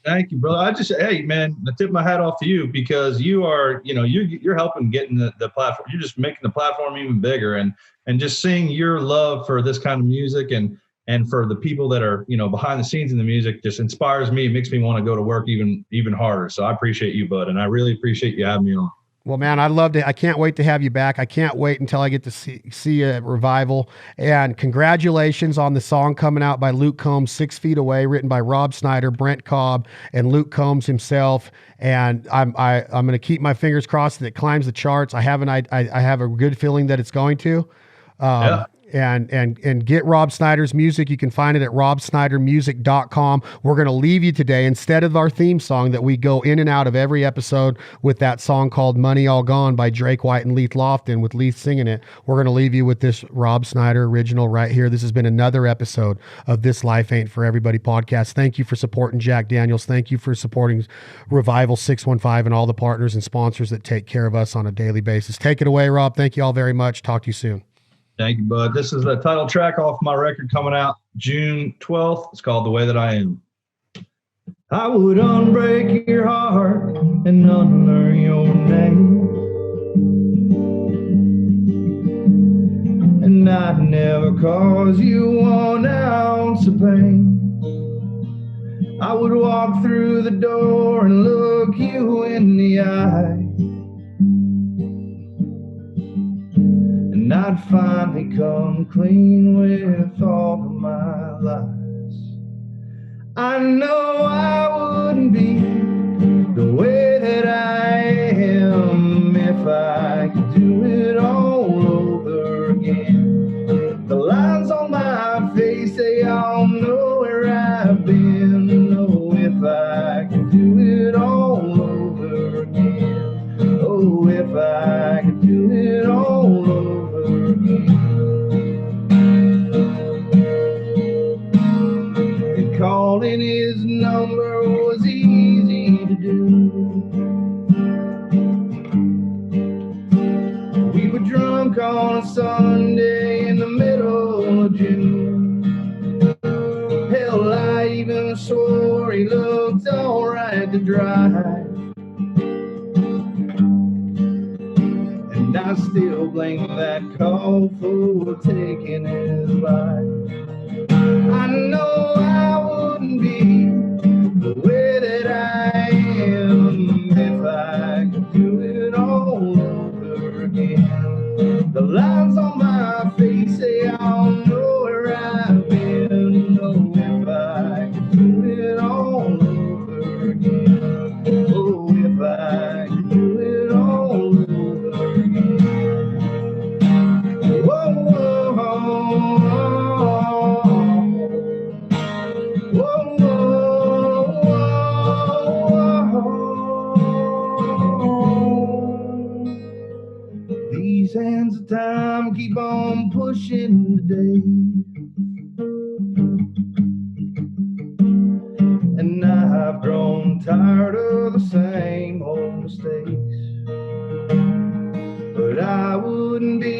Thank you, brother. Hey, man, I tip my hat off to you because you are, you're helping getting the platform. You're just making the platform even bigger, and just seeing your love for this kind of music and for the people that are, behind the scenes in the music just inspires me. It makes me want to go to work even harder. So I appreciate you, bud. And I really appreciate you having me on. Well, man, I loved it. I can't wait to have you back. I can't wait until I get to see you at Revival. And congratulations on the song coming out by Luke Combs, 6 Feet Away, written by Rob Snyder, Brent Cobb, and Luke Combs himself. And I'm going to keep my fingers crossed that it climbs the charts. I have a good feeling that it's going to. and get Rob Snyder's music. You can find it at robsnydermusic.com. We're going to leave you today, instead of our theme song that we go in and out of every episode with, that song called Money All Gone by Drake White and Leith Lofton, with Leith singing it. We're going to leave you with this Rob Snyder original right here. This has been another episode of This Life Ain't For Everybody podcast. Thank you for supporting Jack Daniels. Thank you for supporting Revival 615 and all the partners and sponsors that take care of us on a daily basis. Take it away, Rob. Thank you all very much. Talk to you soon. Thank you, bud. This is the title track off my record coming out June 12th. It's called The Way That I Am. I would unbreak your heart and unlearn your name, and I'd never cause you 1 ounce of pain. I would walk through the door and look you in the eye, and I'd finally come clean with all of my lies. I know I wouldn't be the way that I am if I could do it all over again. The lines on my face, they all know where I've been. Oh, if I could do it all over again. Oh, if I could do it all over again. And calling his number was easy to do. We were drunk on a Sunday in the middle of June. Hell, I even swore he looked alright to drive. And I still blame that call for taking his life. I know I wouldn't be the way that I am if I could do it all over again. The lines on my face, they all know where I've been. Oh, if I could do it all over again. Oh, if I could do it all over again. Whoa, whoa, whoa, whoa, whoa, whoa. These hands of time keep on pushing today, and I've grown tired of the same old mistakes. But I wouldn't be